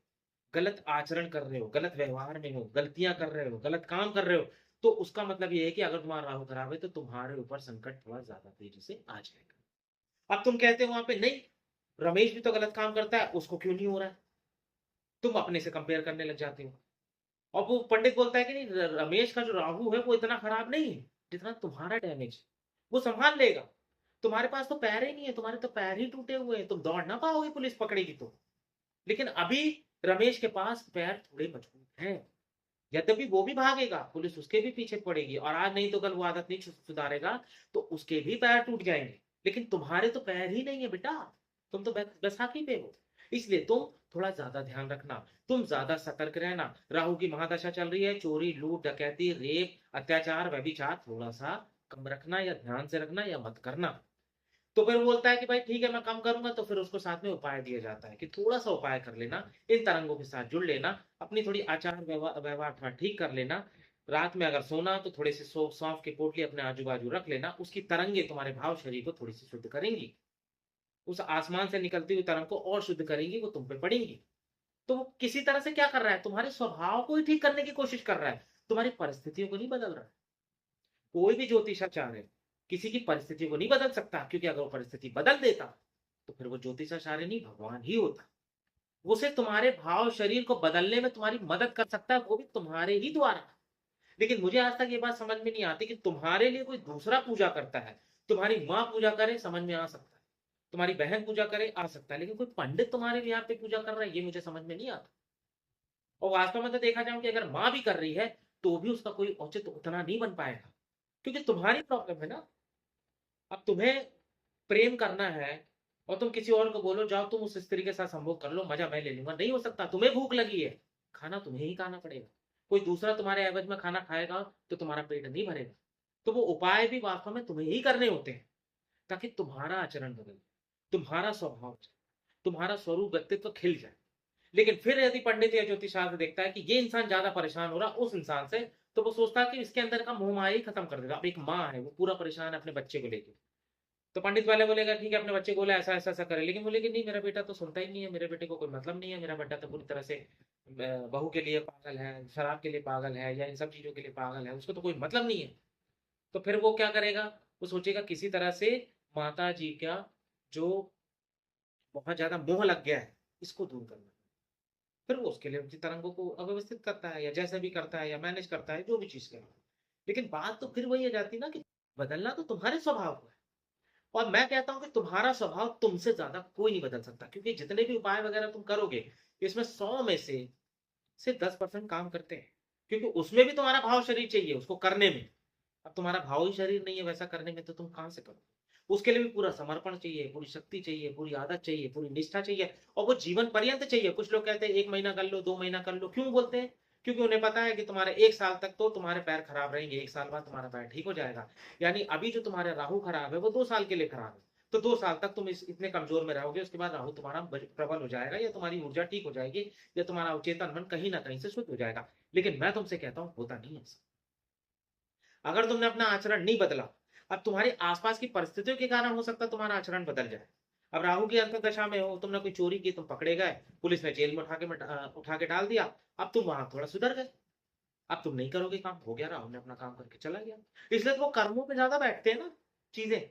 गलत आचरण कर रहे हो, गलत व्यवहार में हो, गलतियां कर रहे हो, गलत काम कर रहे हो, तो उसका मतलब ये है कि अगर तुम्हारा राहु खराब है, तो तुम्हारे ऊपर संकट थोड़ा ज्यादा तेजी से आ जाएगा। अब तुम कहते हो वहां पे नहीं, रमेश भी तो गलत काम करता है, उसको क्यों नहीं हो रहा है, तुम अपने से कंपेयर करने लग जाते हो। और वो पंडित बोलता है कि नहीं, रमेश का जो राहु है वो इतना खराब नहीं है जितना तुम्हारा डैमेज, वो संभाल लेगा, तुम्हारे पास तो पैर ही नहीं है, तुम्हारे तो पैर ही टूटे हुए हैं, तुम दौड़ ना पाओगे पुलिस पकड़ेगी तो। लेकिन अभी रमेश के पास पैर थोड़े मजबूत हैं, यद्यपि वो भी भागेगा, पुलिस उसके भी पीछे पड़ेगी, और आज नहीं तो कल वो आदत नहीं सुधारेगा, तो उसके भी पैर टूट जाएंगे। लेकिन तुम्हारे तो पैर ही नहीं है बेटा, तुम तो बैसाखी पे हो। इसलिए तुम थोड़ा ज्यादा ध्यान रखना, तुम ज्यादा सतर्क रहना। राहु की महादशा चल रही है, चोरी, लूट, डकैती, रेप, अत्याचार, व्यभिचार थोड़ा सा कम रखना, या ध्यान से रखना, या मत करना। तो फिर वो बोलता है कि भाई ठीक है मैं कम करूँगा, तो फिर उसको साथ में उपाय दिया जाता है कि थोड़ा-सा उपाय कर लेना, इन तरंगों के साथ जुड़ लेना, अपनी थोड़ी आचार व्यवहार थोड़ा ठीक कर लेना। रात में अगर सोना तो थोड़े से सौंफ की पोटली अपने आजू-बाजू रख लेना, उसकी तरंगे तुम्हारे भाव शरीर को थोड़ी-सी शुद्ध करेंगी। उस आसमान से निकलती हुई तरंग को और शुद्ध करेंगी, वो तुम पे पड़ेंगी। तो वो किसी तरह से क्या कर रहा है, तुम्हारे स्वभाव को ही ठीक करने की कोशिश कर रहा है, तुम्हारी परिस्थितियों को नहीं बदल रहा है। कोई भी ज्योतिषाचार्य किसी की परिस्थितियों को नहीं बदल सकता, क्योंकि अगर वो परिस्थिति बदल देता तो फिर वो ज्योतिषाचार्य नहीं भगवान ही होता। वो सिर्फ तुम्हारे भाव शरीर को बदलने में तुम्हारी मदद कर सकता है, वो भी तुम्हारे ही द्वारा। लेकिन मुझे आज तक ये बात समझ में नहीं आती कि तुम्हारे लिए कोई दूसरा पूजा करता है। तुम्हारी माँ पूजा करे समझ में आ सकता है, तुम्हारी बहन पूजा करे आ सकता है, लेकिन कोई पंडित तुम्हारे यहाँ पे पूजा कर रहा है ये मुझे समझ में नहीं आता। और वास्तव में तो देखा जाए कि अगर माँ भी कर रही है तो भी उसका कोई औचित्य उतना नहीं बन पाएगा, क्योंकि तुम्हारी प्रॉब्लम है ना। अब तुम्हें प्रेम करना है और तुम किसी और को बोलो जाओ तुम उस स्त्री के साथ संभोग कर लो, मजा मैं ले लूंगा, नहीं हो सकता। तुम्हें भूख लगी है, खाना तुम्हें ही खाना पड़ेगा। कोई दूसरा तुम्हारे एवज में खाना खाएगा तो तुम्हारा पेट नहीं भरेगा। तो वो उपाय भी वास्तव में तुम्हें ही करने होते हैं, ताकि तुम्हारा आचरण बदले, तुम्हारा स्वभाव, तुम्हारा स्वरूप व्यक्तित्व खिल जाए। लेकिन फिर यदि पंडित या ज्योतिष शास्त्र देखता है कि ये इंसान ज्यादा परेशान हो रहा उस इंसान से, तो वो सोचता है कि इसके अंदर का मोह माया ही खत्म कर देगा। अब एक माँ है, वो पूरा परेशान है अपने बच्चे को लेकर, तो पंडित वाले बोलेगा ठीक है अपने बच्चे को बोला ऐसा ऐसा ऐसा करे, लेकिन बोलेगी नहीं मेरा बेटा तो सुनता ही नहीं है, मेरे बेटे को कोई मतलब नहीं है, मेरा बेटा तो पूरी तरह से बहू के लिए पागल है, शराब के लिए पागल है, या इन सब चीजों के लिए पागल है, उसको तो कोई मतलब नहीं है। तो फिर वो क्या करेगा, वो सोचेगा किसी तरह से माता जी का जो बहुत ज्यादा मोह लग गया है इसको दूर करना। फिर वो उसके लिए उनकी तरंगों को अव्यवस्थित करता है, या जैसे भी करता है, या मैनेज करता है, जो भी चीज करे। लेकिन बात तो फिर वही आ जाती है ना कि बदलना तो तुम्हारे स्वभाव को है। और मैं कहता हूं कि तुम्हारा स्वभाव तुमसे ज्यादा कोई नहीं बदल सकता, क्योंकि जितने भी उपाय वगैरह तुम करोगे इसमें 100 में से सिर्फ 10% काम करते हैं, क्योंकि उसमें भी तुम्हारा भाव शरीर चाहिए उसको करने में। अब तुम्हारा भाव ही शरीर नहीं है वैसा करने में, तो तुम कहां से करोगे। उसके लिए भी पूरा समर्पण चाहिए, पूरी शक्ति चाहिए, पूरी आदत चाहिए, पूरी निष्ठा चाहिए, और वो जीवन पर्यंत चाहिए। कुछ लोग कहते हैं 1 महीना कर लो, 2 महीना कर लो, क्यों बोलते हैं, क्योंकि उन्हें पता है कि तुम्हारे 1 साल तक तो तुम्हारे पैर खराब रहेंगे, 1 साल बाद तुम्हारा पैर ठीक हो जाएगा। यानी अभी जो तुम्हारे राहु खराब है वो 2 साल के लिए खराब है, तो 2 साल तक तुम इतने कमजोर में रहोगे, उसके बाद राहु तुम्हारा प्रबल हो जाएगा, या तुम्हारी ऊर्जा ठीक हो जाएगी, या तुम्हारा अवचेतन मन कहीं ना कहीं से शुद्ध हो जाएगा। लेकिन मैं तुमसे कहता हूँ होता नहीं है ऐसा। अगर तुमने अपना आचरण नहीं बदला, अब तुम्हारी आसपास की परिस्थितियों के कारण हो सकता है तुम्हारा आचरण बदल जाए। अब राहु की अंतर्दशा में हो, तुमने कोई चोरी की, तुम पकड़े गए, पुलिस ने जेल में उठा के डाल दिया, अब तुम वहां थोड़ा सुधर गए, अब तुम नहीं करोगे काम, हो गया, राहु ने अपना काम करके चला गया। इसलिए तो वो कर्मों पे ज्यादा बैठते हैं ना चीजें,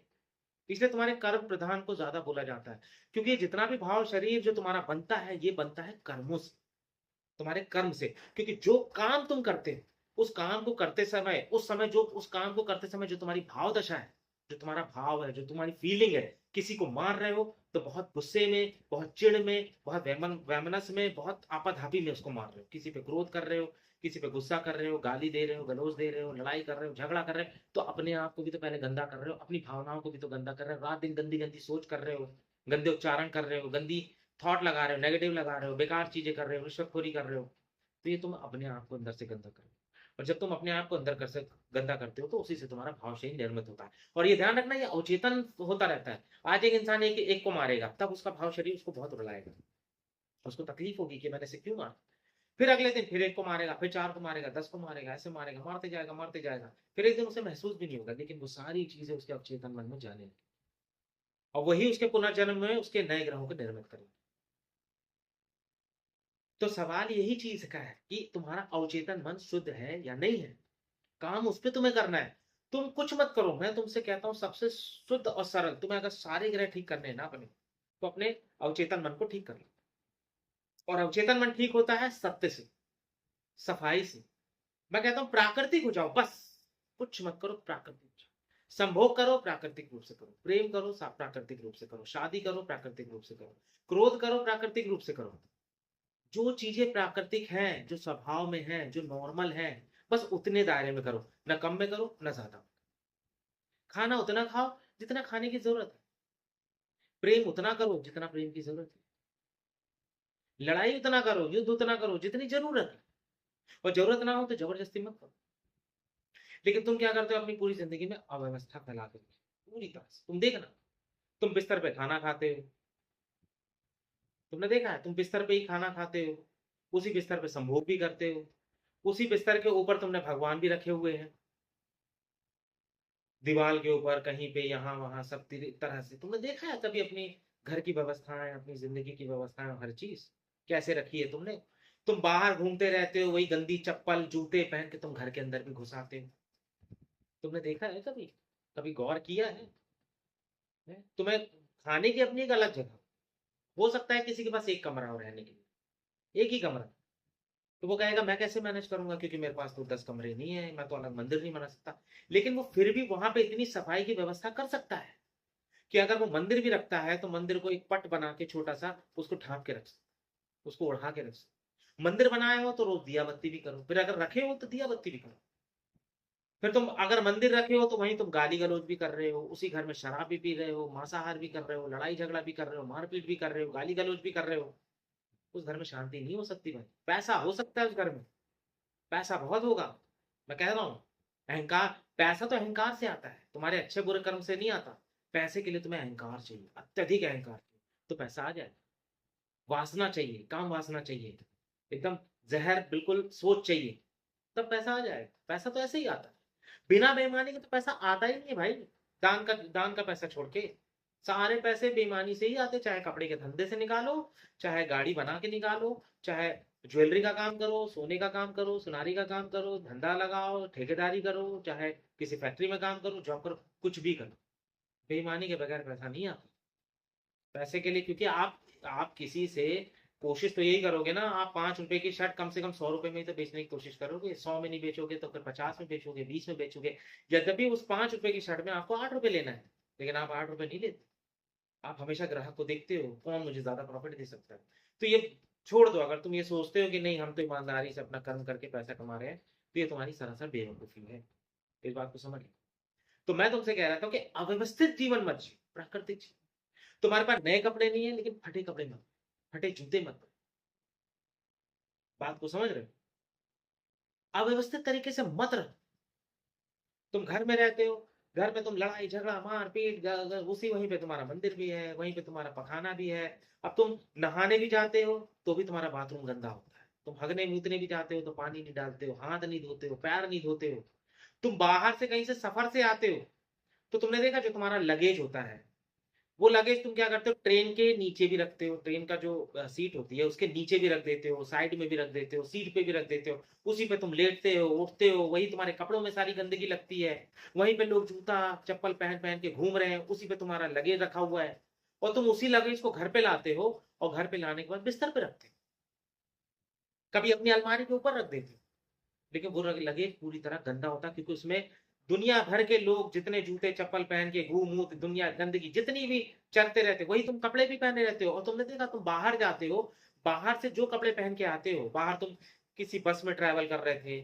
इसलिए तुम्हारे कर्म प्रधान को ज्यादा बोला जाता है। क्योंकि जितना भी भाव शरीर जो तुम्हारा बनता है ये बनता है कर्मों से, तुम्हारे कर्म से। क्योंकि जो काम तुम करते हो उस काम को करते समय, उस समय जो उस काम को करते समय जो तुम्हारी भाव दशा है, जो तुम्हारा भाव है, जो तुम्हारी फीलिंग है, किसी को मार रहे हो तो बहुत गुस्से में, बहुत चिढ़ में, बहुत वैमनस में, बहुत आपाधापी में उसको मार रहे हो, किसी पे क्रोध कर रहे हो, किसी पे गुस्सा कर रहे हो, गाली दे रहे हो, गलौज दे रहे हो, लड़ाई कर रहे हो, झगड़ा कर रहे हो, तो अपने आप को भी तो पहले गंदा कर रहे हो, अपनी भावनाओं को भी तो गंदा कर रहे हो, रात दिन गंदी गंदी सोच कर रहे हो, गंदे उच्चारण कर रहे हो, गंदी थॉट लगा रहे हो, नेगेटिव लगा रहे हो, बेकार चीजें कर रहे हो, रिश्वतखोरी कर रहे हो। तो ये तुम अपने आप को अंदर से गंदा करो, और जब तुम अपने आप को अंदर कर से गंदा करते हो तो उसी से तुम्हारा भाव शरीर निर्मित होता है। और ये ध्यान रखना ये अवचेतन होता रहता है। आज एक इंसान एक को मारेगा तब उसका भाव शरीर उसको बहुत रुलाएगा, उसको तकलीफ होगी कि मैंने इसे क्यों मारा। फिर अगले दिन फिर एक को मारेगा, फिर 4 को मारेगा, 10 को मारेगा, ऐसे मारेगा, मारते जाएगा मारते जाएगा। फिर एक दिन उसे महसूस भी नहीं होगा, लेकिन वो सारी चीजें उसके अवचेतन मन में जाने लगी, और वही उसके पुनर्जन्म में उसके नए ग्रहों को निर्मित करेगा। तो सवाल यही चीज का है कि तुम्हारा अवचेतन मन शुद्ध है या नहीं है, काम उस पर तुम्हें करना है। तुम कुछ मत करो, मैं तुमसे कहता हूं सबसे शुद्ध और सरल, तुम्हें अगर सारे ग्रह ठीक करने हैं ना अपने, तो अपने अवचेतन मन को ठीक कर लो। और अवचेतन मन ठीक होता है सत्य से, सफाई से। मैं कहता हूं प्राकृतिक हो जाओ बस, कुछ मत करो, प्राकृतिक हो जाओ। संभोग करो प्राकृतिक रूप से करो, प्रेम करो प्राकृतिक रूप से करो, शादी करो प्राकृतिक रूप से करो, क्रोध करो प्राकृतिक रूप से करो। जो चीजें प्राकृतिक हैं, जो स्वभाव में है, जो नॉर्मल है, बस उतने दायरे में करो, ना कम में करो ना ज्यादा। खाना उतना खाओ जितना खाने की जरूरत है, प्रेम उतना करो जितना प्रेम की जरूरत है, लड़ाई उतना करो, युद्ध उतना करो जितनी जरूरत है, और जरूरत ना हो तो जबरदस्ती मत करो। लेकिन तुम क्या करते हो अपनी पूरी जिंदगी में अव्यवस्था फैला देते हो, पूरी तरह से तुम देखना। तुम बिस्तर पे खाना खाते हो, तुमने देखा है, तुम बिस्तर पे ही खाना खाते हो, उसी बिस्तर पे संभोग भी करते हो, उसी बिस्तर के ऊपर तुमने भगवान भी रखे हुए हैं, दीवार के ऊपर कहीं पे यहाँ वहां सब तरह से। तुमने देखा है कभी अपनी घर की व्यवस्थाएं, अपनी जिंदगी की व्यवस्थाएं, हर चीज कैसे रखी है तुमने? तुम बाहर घूमते रहते हो, वही गंदी चप्पल जूते पहन के तुम घर के अंदर भी घुस आते हो। तुमने देखा है कभी? कभी गौर किया है? तुम्हें खाने की अपनी एक अलग जगह, हो सकता है किसी के पास एक कमरा हो रहने के लिए, एक ही कमरा, तो वो कहेगा मैं कैसे मैनेज करूंगा, क्योंकि मेरे पास तो 10 कमरे नहीं है, मैं तो अलग मंदिर नहीं बना सकता। लेकिन वो फिर भी वहां पे इतनी सफाई की व्यवस्था कर सकता है कि अगर वो मंदिर भी रखता है तो मंदिर को एक पट बना के छोटा सा उसको ढांप के रख सकता, उसको ओढ़ा के रख सकता। मंदिर बनाए हो तो रोज दिया बत्ती भी करो, फिर अगर रखे हो तो दिया बत्ती भी करो। फिर तुम अगर मंदिर रखे हो तो वहीं तुम गाली गलौज भी कर रहे हो, उसी घर में शराब भी पी रहे हो, मांसाहार भी कर रहे हो, लड़ाई झगड़ा भी कर रहे हो, मारपीट भी कर रहे हो, गाली गलौज भी कर रहे हो। उस घर में शांति नहीं हो सकती भाई। पैसा हो सकता है उस घर में, पैसा बहुत होगा, मैं कह रहा हूँ। अहंकार, पैसा तो अहंकार से आता है, तुम्हारे अच्छे बुरे कर्म से नहीं आता। पैसे के लिए तुम्हें अहंकार चाहिए, अत्यधिक अहंकार चाहिए, तो पैसा आ जाए। वासना चाहिए, काम वासना चाहिए, एकदम जहर बिल्कुल सोच चाहिए, तब पैसा आ जाए। पैसा तो ऐसे ही आता है, बिना बेईमानी के तो पैसा आता ही नहीं है भाई। दान का पैसा छोड़ के सारे पैसे बेईमानी से ही आते, चाहे कपड़े के धंधे से निकालो, चाहे गाड़ी बना के निकालो, चाहे ज्वेलरी का काम करो, सोने का काम करो, सुनारी का काम करो, धंधा लगाओ, ठेकेदारी करो, चाहे किसी फैक्ट्री में काम करो, जॉब करो, कुछ भी करो, बेईमानी के बगैर पैसा नहीं आता। पैसे के लिए, क्योंकि आप किसी से कोशिश तो यही करोगे ना, आप 5 रुपए की शर्ट कम से कम 100 रुपए में ही तो बेचने की कोशिश करोगे। 100 में नहीं बेचोगे तो फिर 50 में बेचोगे, 20 में बेचोगे। यद्यपि उस 5 रुपए की शर्ट में आपको 8 रुपए लेना है, लेकिन आप 8 रुपए नहीं लेते। आप हमेशा ग्राहक को देखते हो, कौन मुझे ज्यादा प्रॉफिट दे सकता है। तो ये छोड़ दो, अगर तुम ये सोचते हो कि नहीं हम तो ईमानदारी से अपना कर्म करके पैसा कमा रहे हैं, तो ये तुम्हारी सरासर बेवकूफी है। इस बात को समझ लो। तो मैं तुमसे कह रहा था कि अव्यवस्थित जीवन मत जियो, प्राकृतिक जियो। तुम्हारे पास नए कपड़े नहीं है, लेकिन फटे कपड़े मत, फटे जूते मत। बात को समझ रहे हो? अव्यवस्थित तरीके से मत रहो। तुम घर में रहते हो, घर में तुम लड़ाई झगड़ा मार पीट, उसी वहीं पे तुम्हारा मंदिर भी है, वहीं पे तुम्हारा पखाना भी है। अब तुम नहाने भी जाते हो तो भी तुम्हारा बाथरूम गंदा होता है। तुम हगने मूतने भी जाते हो तो पानी नहीं डालते हो, हाथ नहीं धोते हो, पैर नहीं धोते हो। तुम बाहर से कहीं से सफर से आते हो, तो तुमने देखा जो तुम्हारा लगेज होता है, वो लगेज तुम क्या करते हो, ट्रेन के नीचे भी रखते हो, ट्रेन का जो सीट होती है उसके नीचे भी रख देते हो, साइड में भी रख देते हो, सीट पे भी रख देते हो। उसी पे तुम लेटते हो, उठते हो, वही तुम्हारे कपड़ों में सारी गंदगी लगती है। वहीं पे लोग जूता चप्पल पहन पहन के घूम रहे हैं, उसी पे तुम्हारा लगेज रखा हुआ है। और तुम उसी लगेज को घर पे लाते हो, और घर पे लाने के बाद बिस्तर पे रखते हो, कभी अपनी अलमारी के ऊपर रख देते हो। लेकिन वो लगेज पूरी तरह गंदा होता है, क्योंकि उसमें दुनिया भर के लोग जितने जूते चप्पल पहन के घूम मूत दुनिया गंदगी जितनी भी चलते रहते, वही तुम कपड़े भी पहने रहते हो। और तुमने देखा तुम बाहर जाते हो, बाहर से जो कपड़े पहन के आते हो, बाहर तुम किसी बस में ट्रैवल कर रहे थे,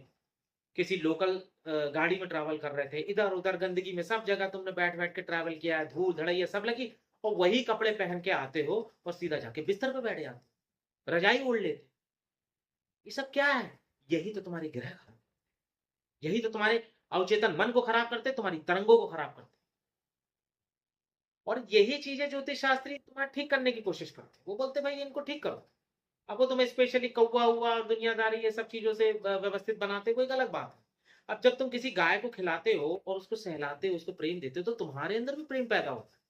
किसी लोकल गाड़ी में ट्रैवल कर रहे थे, इधर उधर गंदगी में सब जगह तुमने बैठ बैठ के ट्रैवल किया है, धूल धड़ैया सब लगी, और वही कपड़े पहन के आते हो और सीधा जाके बिस्तर पे बैठ जाते, रजाई ओढ़ लेते। ये सब क्या है? यही तो तुम्हारी ग्रह खराब, यही तो तुम्हारे अवचेतन मन को खराब करते, तुम्हारी तरंगों को खराब करते। और यही चीजें ज्योतिष शास्त्री तुम्हारा ठीक करने की कोशिश करते, वो बोलते भाई इनको ठीक करो। अब वो तुम्हें स्पेशली कौवा हुआ दुनियादारी ये सब चीजों से व्यवस्थित बनाते, कोई गलत बात है। अब जब तुम किसी गाय को खिलाते हो और उसको सहलाते हो, उसको प्रेम देते हो, तो तुम्हारे अंदर भी प्रेम पैदा होता है,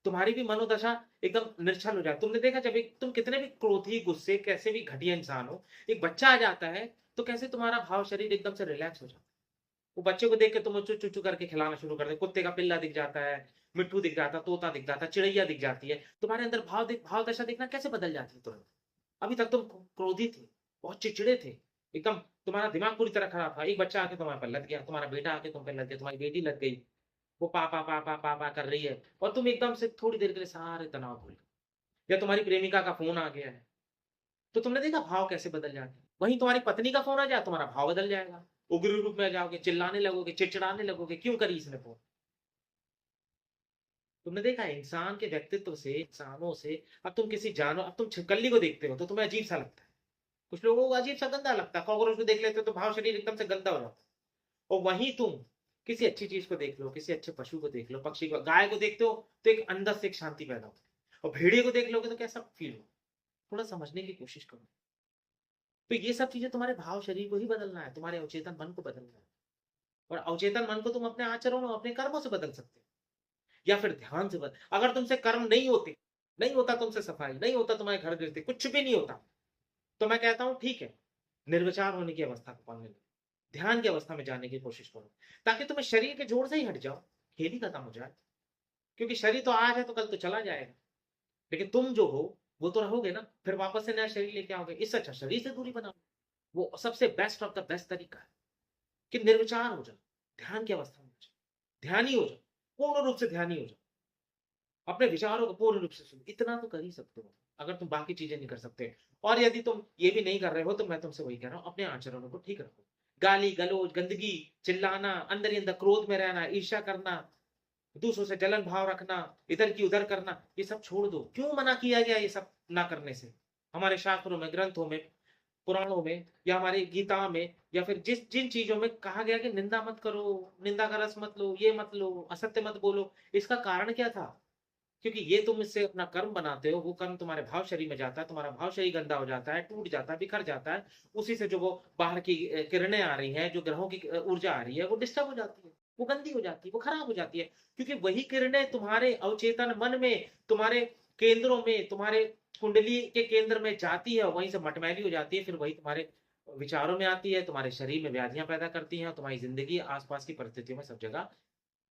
तुम्हारी भी मनोदशा एकदम निर्छल हो जाती है। तुमने देखा जब एक तुम कितने भी क्रोधी गुस्से कैसे भी घटिया इंसान हो, एक बच्चा आ जाता है तो कैसे तुम्हारा भाव शरीर एकदम से रिलैक्स हो जाता है। वो बच्चे को देख के तुम चुचू चुचू करके खिलाना शुरू कर दे, कुत्ते का पिल्ला दिख जाता है, मिट्टू दिख जाता, तोता दिख जाता, चिड़ैया दिख जाती है, तुम्हारे अंदर भाव दशा देखना कैसे बदल जाती है तुरंत। अभी तक तुम क्रोधी थे, बहुत चिड़चिड़े थे, एकदम तुम्हारा दिमाग पूरी तरह खराब था, एक बच्चा आके तुम्हारे पर लग गया, तुम्हारा बेटा आके तुम पे लग गया, तुम्हारी बेटी लग गई, वो पा कर रही है, और तुम एकदम से थोड़ी देर के लिए सारे तनाव भूल गए। या तुम्हारी प्रेमिका का फोन आ गया है, तो तुमने देखा भाव कैसे बदल जाते हैं। वहीं तुम्हारी पत्नी का फोन आ जाए, तुम्हारा भाव बदल जाएगा, उग्र रूप में आ जाओगे, चिल्लाने लगोगे, चिड़चिड़ाने लगोगे, क्यों करी इसने फोन। तुमने देखा है इंसान के व्यक्तित्व से, इंसानों से, अब तुम किसी जानवर, अब तुम छिपकली को देखते हो तो तुम्हें अजीब सा लगता है, कुछ लोगों को अजीब सा गंदा लगता है, कॉकरोच को देख लेते हो तो भाव शरीर एकदम से गंदा हो जाता है। और वहीं तुम किसी अच्छी चीज को देख लो, किसी अच्छे पशु को देख लो, पक्षी को, गाय को देखते हो तो एक अंदर से एक शांति पैदा होती है, और भेड़िए को देख लोगे तो कैसा फील हो। थोड़ा समझने की कोशिश करो। तो ये सब चीजें तुम्हारे भाव शरीर को ही बदलना है, तुम्हारे अवचेतन मन को बदलना है। और अवचेतन मन को तुम अपने आचरणों, अपने कर्मों से बदल सकते हो, या फिर ध्यान से बदल। अगर तुमसे कर्म नहीं होते, नहीं होता तुमसे सफाई, नहीं होता तुम्हारे घर गिरते, कुछ भी नहीं होता, तो मैं कहता हूं ठीक है, निर्विचार होने की अवस्था को पाने लो, ध्यान की अवस्था में जाने की कोशिश करो, ताकि तुम्हें शरीर के जोड़ से ही हट जाओ, खेल ही खत्म हो जाए। क्योंकि शरीर तो आज है तो कल तो चला जाएगा, लेकिन तुम जो हो वो तो रहोगे ना, फिर वापस से नया शरीर लेके आओगे। इससे अच्छा शरीर से दूरी बनाओ। वो सबसे बेस्ट ऑफ द बेस्ट तरीका है कि निर्विचार हो जाओ, ध्यान की अवस्था में हो जाओ, ध्यानी हो जाओ, पूर्ण रूप से ध्यानी हो जाओ, अपने विचारों को पूर्ण रूप से सुनो। इतना तो कर ही सकते हो अगर तुम बाकी चीजें नहीं कर सकते। और यदि तुम ये भी नहीं कर रहे हो तो मैं तुमसे वही कह रहा हूं, अपने आचरणों को ठीक रखो। गाली गलौज, गंदगी, चिल्लाना, अंदर ही अंदर क्रोध में रहना, ईर्ष्या करना, दूसरों से जलन भाव रखना, इधर की उधर करना, ये सब छोड़ दो। क्यों मना किया गया ये सब ना करने से? हमारे शास्त्रों में, ग्रंथों में, पुराणों में, या हमारी गीता में, या फिर जिन चीजों में कहा गया कि निंदा मत करो, निंदा का रस मत लो, ये मत लो, असत्य मत बोलो, इसका कारण क्या था? क्योंकि ये तुम इससे अपना कर्म बनाते हो, वो कर्म तुम्हारे भाव शरीर में जाता है, तुम्हारा भाव शरीर गंदा हो जाता है, टूट जाता है, बिखर जाता है। उसी से जो वो बाहर की किरणें आ रही हैं, जो ग्रहों की ऊर्जा आ रही है, वो डिस्टर्ब हो जाती है, वो गंदी हो जाती है, वो खराब हो जाती है। क्योंकि वही किरणें तुम्हारे अवचेतन मन में, तुम्हारे केंद्रों में, तुम्हारे कुंडली के केंद्र में जाती है, वहीं से मटमैली हो जाती है, फिर वही तुम्हारे विचारों में आती है, तुम्हारे शरीर में व्याधियां पैदा करती हैं, और तुम्हारी जिंदगी आसपास की परिस्थितियों में सब जगह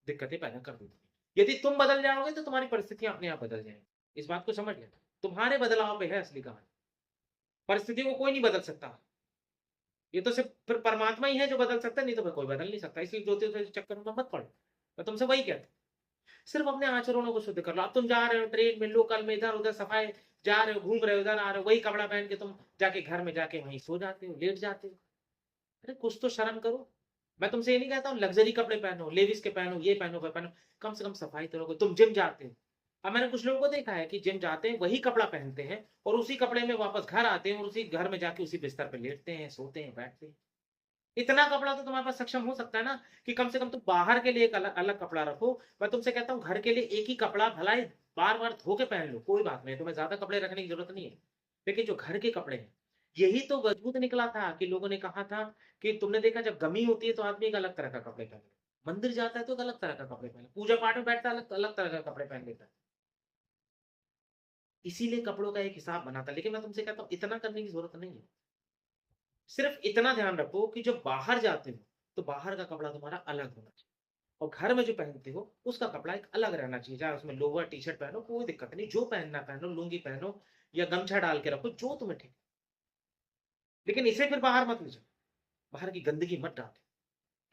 दिक्कतें पैदा कर देती है। यदि तुम बदल जाओगे तो तुम्हारी परिस्थितियां अपने आप बदल जाएंगी। इस बात को समझ लेना, तुम्हारे बदलाव पे है असली कहानी। परिस्थितियों को कोई नहीं बदल सकता, ये तो सिर्फ फिर परमात्मा ही है जो बदल सकता है, नहीं तो फिर कोई बदल नहीं सकता। इसलिए ज्योतिष के चक्कर में मत पड़ो। मैं तुमसे वही कहता हूं, सिर्फ अपने आचरणों को शुद्ध कर लो। अब तुम जा रहे हो ट्रेन में, लोकल में, इधर उधर सफाई, जा रहे हो, घूम रहे हो, इधर आ रहे हो, वही कपड़ा पहन के तुम जाके घर में जाके वहीं सो जाते हो, लेट जाते हो। अरे कुछ तो शर्म करो। मैं तुमसे ये नहीं कहता हूँ लग्जरी कपड़े पहनो, लेविस के पहनो, ये पहनो, वो पहनो, कम से कम सफाई तो रखो। तुम जिम जाते हो, अब मैंने कुछ लोगों को देखा है कि जिम जाते हैं, वही कपड़ा पहनते हैं, और उसी कपड़े में वापस घर आते हैं, और उसी घर में जाके उसी बिस्तर पे लेटते हैं, सोते हैं, बैठते हैं। इतना कपड़ा तो तुम्हारे पास सक्षम हो सकता है ना, कि कम से कम तुम बाहर के लिए एक अलग अलग कपड़ा रखो। मैं तुमसे कहता हूँ घर के लिए एक ही कपड़ा, भलाई बार बार धो के पहन लो, कोई बात नहीं, तुम्हें ज्यादा कपड़े रखने की जरूरत नहीं है। लेकिन जो घर के कपड़े हैं, यही तो वजूद निकला था कि लोगों ने कहा था कि तुमने देखा जब गमी होती है तो आदमी एक अलग तरह का कपड़े पहन ले, मंदिर जाता है तो एक अलग तरह का कपड़े पहन ले, पूजा पाठ में बैठता है अलग अलग तरह का कपड़े पहन लेता है। इसीलिए कपड़ों का एक हिसाब बना था। लेकिन मैं तुमसे कहता हूँ इतना करने की जरूरत नहीं है। सिर्फ इतना ध्यान रखो कि जब बाहर जाते हो तो बाहर का कपड़ा तुम्हारा अलग होना चाहिए, और घर में जो पहनते हो उसका कपड़ा एक अलग रहना चाहिए। चाहे उसमें लोअर टी शर्ट पहनो, कोई दिक्कत नहीं, जो पहनना पहनो, लुंगी पहनो या गमछा डाल के रखो, जो तुम्हें ठीक। लेकिन इसे फिर बाहर मत ले जाओ, बाहर की गंदगी मत डालो,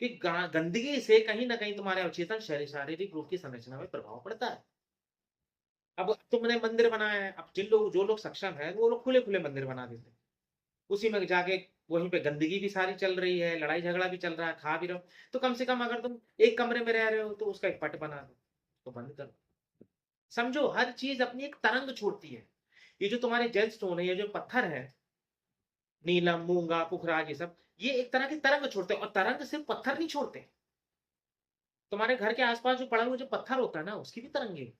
कि गंदगी से कहीं ना कहीं तुम्हारे अवचेतन शारीरिक रूप की संरचना में प्रभाव पड़ता है। अब तुमने मंदिर बनाया है, अब जो लोग सक्षम है वो लोग खुले खुले मंदिर बना देते हैं, उसी में जाके वहीं पे गंदगी भी सारी चल रही है, लड़ाई झगड़ा भी चल रहा है, खा भी रहो। तो कम से कम अगर तुम एक कमरे में रह रहे हो तो उसका एक पट बना दो, तो बंद करो। समझो हर चीज अपनी एक तरंग छोड़ती है। ये जो तुम्हारे जेल स्टोन है, ये जो पत्थर है, नीलम, मूंगा, पुखराज, ये सब, ये एक तरह की तरंग छोड़ते हैं। और तरंग सिर्फ पत्थर नहीं छोड़ते, तुम्हारे घर के आसपास जो पड़ा हुआ जो पत्थर होता है ना, उसकी भी तरंगे,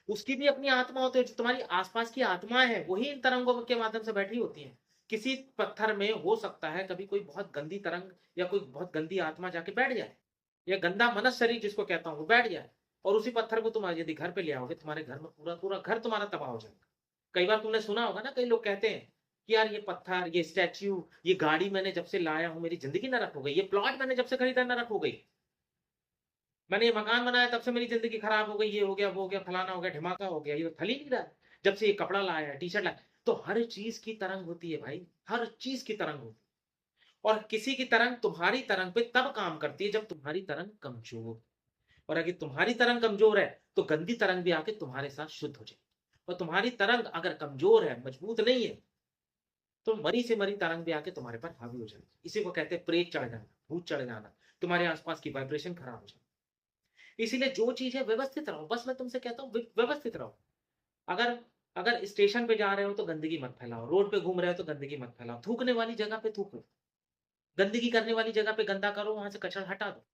उसकी भी अपनी आत्मा होती है। जो तुम्हारी आसपास की आत्मा है वही इन तरंगों के माध्यम से बैठी होती है। किसी पत्थर में हो सकता है कभी कोई बहुत गंदी तरंग या कोई बहुत गंदी आत्मा जाके बैठ जाए, या गंदा मनस शरीर जिसको कहता हूँ वो बैठ जाए, और उसी पत्थर को तुम यदि घर पे ले आओगे, तुम्हारे घर में पूरा पूरा घर तुम्हारा तबाह हो जाएगा। कई बार तुमने सुना होगा ना, कई लोग कहते हैं कि यार ये पत्थर, ये स्टैच्यू, ये गाड़ी मैंने जब से लाया हूं मेरी जिंदगी नरक हो गई, ये प्लॉट मैंने जब से खरीदा नरक हो गई, मैंने ये मकान बनाया तब से मेरी जिंदगी खराब हो गई, ये हो गया, वो हो गया, फलाना हो गया, ढिमाका हो गया, ये तो फल ही नहीं रहा है, जब से ये कपड़ा लाया है, टी शर्ट लाया। तो हर चीज की तरंग होती है भाई, हर चीज की तरंग होती है। और किसी की तरंग तुम्हारी तरंग पे तब काम करती है जब तुम्हारी तरंग कमजोर। और अगर तुम्हारी तरंग कमजोर है तो गंदी तरंग भी आके तुम्हारे साथ शुद्ध हो जाए। और तुम्हारी तरंग अगर कमजोर है, मजबूत नहीं है, तो मरी से मरी तरंग भी आके तुम्हारे पर हावी हो जाएगी। इसी को कहते हैं प्रेत चढ़ जाना, भूत चढ़ जाना, तुम्हारे आसपास की वाइब्रेशन खराब हो जाए। इसीलिए जो चीज है व्यवस्थित रहो, बस मैं तुमसे कहता हूँ व्यवस्थित रहो। अगर अगर स्टेशन पे जा रहे हो तो गंदगी मत फैलाओ, रोड पे घूम रहे हो तो गंदगी मत फैलाओ, थूकने वाली जगह पे थूको, गंदगी करने वाली जगह पे गंदा करो, वहां से कचरा हटा दो।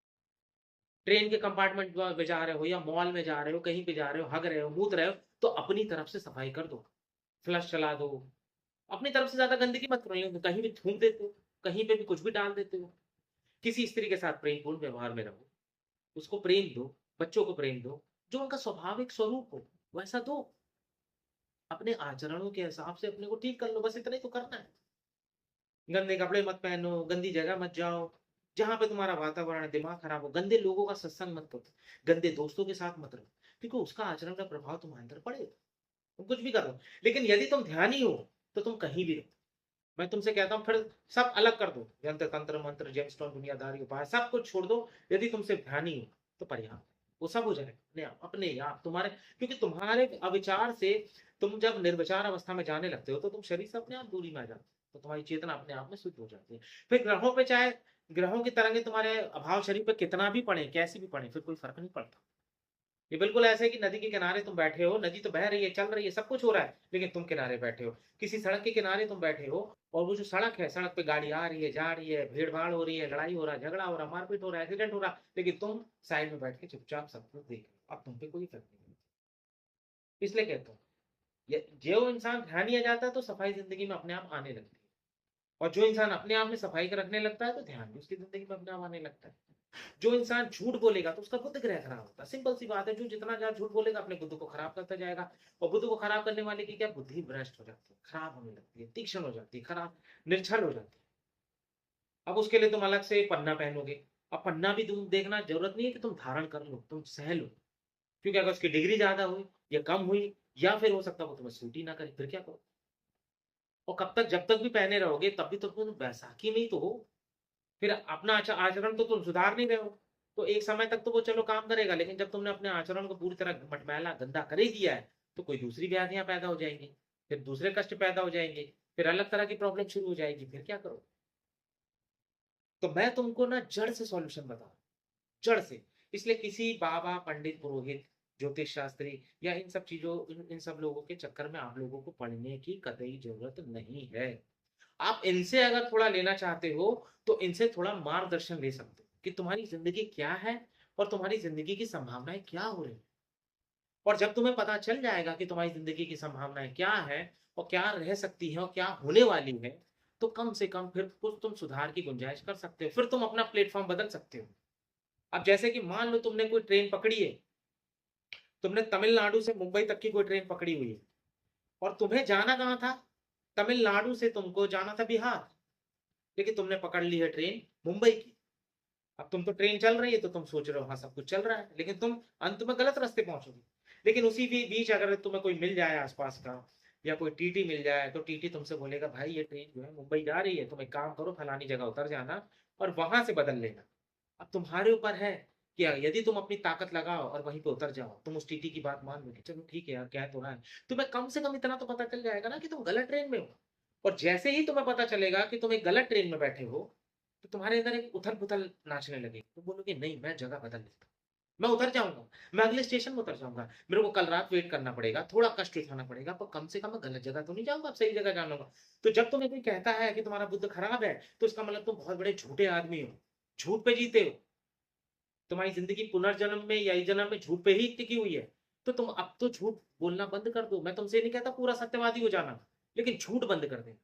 ट्रेन के कंपार्टमेंट में जा रहे हो या मॉल में जा रहे हो, कहीं पे जा रहे हो, हग रहे हो, मूत रहे हो, तो अपनी तरफ से सफाई कर दो, फ्लश चला दो। अपनी तरफ से ज्यादा गंदगी मत करो, यूं कहीं भी थूक देते हो, कहीं पे भी कुछ भी डाल देते हो। किसी स्त्री के साथ प्रेमपूर्ण व्यवहार में रहो, उसको प्रेम दो, बच्चों को प्रेम दो, जो उनका स्वाभाविक स्वरूप हो वैसा दो। अपने आचरणों के हिसाब से अपने को ठीक कर लो, बस इतना ही तो करना है। गंदे कपड़े मत पहनो, गंदी जगह मत जाओ, जहाँ पे तुम्हारा वातावरण दिमाग खराब हो, गंदे लोगों का सत्संग मत करो, गंदे दोस्तों के साथ मत रहो, क्योंकि उसका आचरण का प्रभाव तुम्हारे अंदर पड़ेगा। तुम कुछ भी करो, लेकिन यदि तुम ध्यानी हो तो तुम कहीं भी रहो। मैं तुमसे कहता हूँ, फिर सब अलग कर दो, यंत्र तंत्र मंत्र जेमस्टोन दुनियादारी उपाय सब कुछ छोड़ दो। यदि तुमसे ध्यानी हो तो पर्याप्त, वो सब हो जाएगा अपने आप तुम्हारे। क्योंकि तुम्हारे अविचार से तुम जब निर्विचार अवस्था में जाने लगते हो तो तुम शरीर से अपने आप दूरी में आ जाते हो, तो तुम्हारी चेतना अपने आप में शुद्ध हो जाती है। फिर ग्रहों पे चाहे ग्रहों की तरंगे तुम्हारे अभाव शरीर पे कितना भी पड़े, कैसी भी पड़े, फिर कोई फर्क नहीं पड़ता। ये बिल्कुल ऐसे है कि नदी के किनारे तुम बैठे हो, नदी तो बह रही है, चल रही है, सब कुछ हो रहा है, लेकिन तुम किनारे बैठे हो। किसी सड़क के किनारे तुम बैठे हो, और वो जो सड़क है, सड़क पे गाड़ी आ रही है, जा रही है, भीड़ भाड़ हो रही है, लड़ाई हो रहा है, झगड़ा हो रहा है, मारपीट हो रहा है, एक्सीडेंट हो रहा है, लेकिन तुम साइड में बैठ के चुपचाप सब कुछ देख रहे हो। अब तुम पे कोई इफेक्ट नहीं है। इसलिए कहता हूँ, जो इंसान ध्यान आ जाता है तो सफाई जिंदगी में अपने आप आने लगती है। और जो इंसान अपने आप में सफाई का रखने लगता है तो ध्यान भी उसकी जिंदगी में अपने आप आने लगता है। जो इंसान झूठ बोलेगा तो उसका बुद्ध ग्रह खराब होता है, सिंपल सी बात है। जो जितना ज्यादा झूठ बोलेगा अपने बुद्ध को खराब करता जाएगा, और बुद्ध को खराब करने वाले की क्या बुद्धि भ्रष्ट हो जाती है, खराब होने लगती है, तीक्ष्ण हो जाती है, खराब निर्छल हो जाती है। अब उसके लिए तुम अलग से पन्ना पहनोगे। अब पन्ना भी तुम देखना जरूरत नहीं है कि तुम धारण कर लो, तुम सह लो, क्योंकि अगर उसकी डिग्री ज्यादा हुई या कम हुई, या फिर हो सकता है वो तुम्हें सूट ही ना करे, फिर क्या करो। और कब तक, जब तक भी पहने रहोगे तब भी तो तुम बैसाखी में ही तो हो। फिर अपना आचरण तो तुम सुधार नहीं रहे हो। तो एक समय तक तो वो चलो काम करेगा, लेकिन जब तुमने अपने आचरण को पूरी तरह मटमैला गंदा कर ही दिया है, तो कोई दूसरी व्याधियां पैदा हो जाएंगी, फिर दूसरे कष्ट पैदा हो जाएंगे, फिर अलग तरह की प्रॉब्लम शुरू हो जाएगी, फिर क्या करो। तो मैं तुमको ना जड़ से सॉल्यूशन बता, जड़ से। इसलिए किसी बाबा, पंडित, पुरोहित, ज्योतिष शास्त्री या इन सब चीजों, इन सब लोगों के चक्कर में आप लोगों को पढ़ने की कतई जरूरत नहीं है। आप इनसे अगर थोड़ा लेना चाहते हो तो इनसे थोड़ा मार्गदर्शन ले सकते हो कि तुम्हारी जिंदगी क्या है और तुम्हारी जिंदगी की संभावनाएं क्या हो रही है। और जब तुम्हें पता चल जाएगा कि तुम्हारी जिंदगी की संभावनाएं क्या है और क्या रह सकती है और क्या होने वाली है, तो कम से कम फिर कुछ तुम सुधार की गुंजाइश कर सकते हो, फिर तुम अपना प्लेटफॉर्म बदल सकते हो। अब जैसे कि मान लो तुमने कोई ट्रेन पकड़ी है, तुमने तमिलनाडु से मुंबई तक की कोई ट्रेन पकड़ी हुई है, और तुम्हें जाना कहाँ था, तमिलनाडु से तुमको जाना था बिहार, लेकिन तुमने पकड़ ली है ट्रेन मुंबई की। अब तुम तो ट्रेन चल रही है तो तुम सोच रहे हो हाँ सब कुछ चल रहा है, लेकिन तुम अंत में गलत रास्ते पहुंचोगे। लेकिन उसी भी बीच अगर तुम्हें कोई मिल जाए आसपास का, या कोई टीटी मिल जाए, तो टीटी तुमसे बोलेगा भाई ये ट्रेन जो है मुंबई जा रही है, तुम एक काम करो फलानी जगह उतर जाना और वहां से बदल लेना। अब तुम्हारे ऊपर है कि यदि तुम अपनी ताकत लगाओ और वहीं पे उतर जाओ, तुम उस टीटी की बात मान लो कि चलो ठीक है यार कह तो रहा है, तुम्हें कम से कम इतना तो पता चल जाएगा ना कि तुम गलत ट्रेन में हो। और जैसे ही तुम्हें पता चलेगा कि तुम एक गलत ट्रेन में बैठे हो, तो तुम्हारे अंदर एक उथल पुथल नाचने लगेगी, तुम बोलोगे नहीं मैं जगह बदल लेता हूँ, मैं उतर जाऊंगा, मैं अगले स्टेशन में उतर जाऊंगा, मेरे को कल रात वेट करना पड़ेगा, थोड़ा कष्ट उठाना पड़ेगा, पर कम से कम मैं गलत जगह तो नहीं जाऊंगा, अब सही जगह जानूंगा। तो जब तुम्हें कोई कहता है कि तुम्हारा बुद्ध खराब है, तो इसका मतलब तुम बहुत बड़े झूठे आदमी हो, झूठ पे जीते हो। तुम्हारी जिंदगी पुनर्जन्म में या इस जन्म में झूठ पे ही टिकी हुई है। तो तुम अब तो झूठ बोलना बंद कर दो। मैं तुमसे नहीं कहता पूरा सत्यवादी हो जाना, लेकिन झूठ बंद कर देना,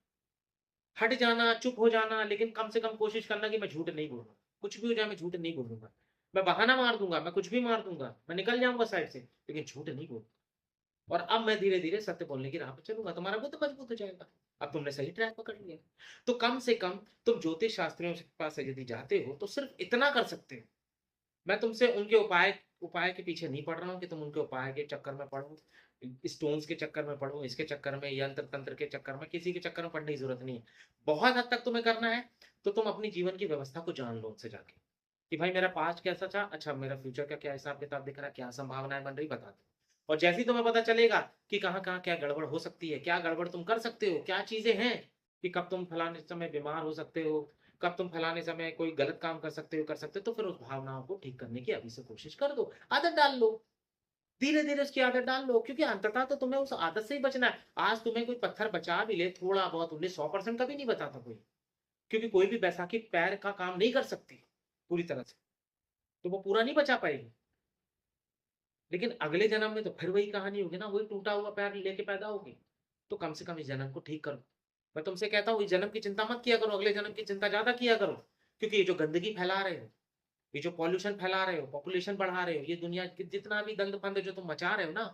हट जाना, चुप हो जाना, लेकिन कम से कम कोशिश करना कि मैं झूठ नहीं बोलूंगा। कुछ भी हो जाए मैं झूठ नहीं बोलूंगा। मैं बहाना मार दूंगा, मैं कुछ भी मार दूंगा, मैं निकल जाऊंगा साइड से, लेकिन झूठ नहीं बोलूंगा। और अब मैं धीरे धीरे सत्य बोलने की राह पर चलूंगा, तुम्हारा बुद्ध मजबूत हो जाएगा। अब तुमने सही ट्रैक पकड़ लिया। तो कम से कम तुम ज्योतिष शास्त्रियों के पास यदि जाते हो तो सिर्फ इतना कर सकते हो। मैं तुमसे उनके उपाय उपाय के पीछे नहीं पड़ रहा हूँ कि तुम उनके उपाय के चक्कर में पढ़ो, स्टोन्स के चक्कर में पढ़ो, इसके चक्कर में, यंत्र तंत्र के चक्कर में, किसी के चक्कर में पढ़ने की जरूरत नहीं है। बहुत हद तक तुम्हें करना है तो तुम अपनी जीवन की व्यवस्था को जान लो उनसे जाके, कि भाई मेरा पास्ट कैसा था, अच्छा मेरा फ्यूचर का क्या हिसाब किताब दिख रहा है, क्या संभावनाएं बन रही, बता दो। और जैसे ही तुम्हें पता चलेगा कि कहाँ कहाँ क्या गड़बड़ हो सकती है, क्या गड़बड़ तुम कर सकते हो, क्या चीजें हैं, कि कब तुम फलाने समय बीमार हो सकते हो, कब तुम फलाने समय कोई गलत काम कर सकते हो, तो फिर उस भावनाओं को ठीक करने की अभी से कोशिश कर दो, आदत डाल लो। धीरे धीरे उसकी आदत डाल लो, क्योंकि अंततः तो तुम्हें उस आदत से ही बचना है। आज तुम्हें कोई पत्थर बचा भी ले थोड़ा बहुत, उन्हें 100% कभी नहीं बताता कोई, क्योंकि कोई भी बैसाखी पैर का काम नहीं कर सकती पूरी तरह से। तो वो पूरा नहीं बचा पाएगी। लेकिन अगले जन्म में तो फिर वही कहानी होगी ना, वही टूटा हुआ पैर लेके पैदा होगी। तो कम से कम इस जन्म को ठीक करो। मैं तुमसे कहता हूँ इस जन्म की चिंता मत किया करो, अगले जन्म की चिंता ज्यादा किया करो। क्योंकि ये जो गंदगी फैला रहे हो, ये जो पॉल्यूशन फैला रहे हो, पॉपुलेशन बढ़ा रहे हो, ये दुनिया जितना भी गंद फंद जो तुम मचा रहे हो ना,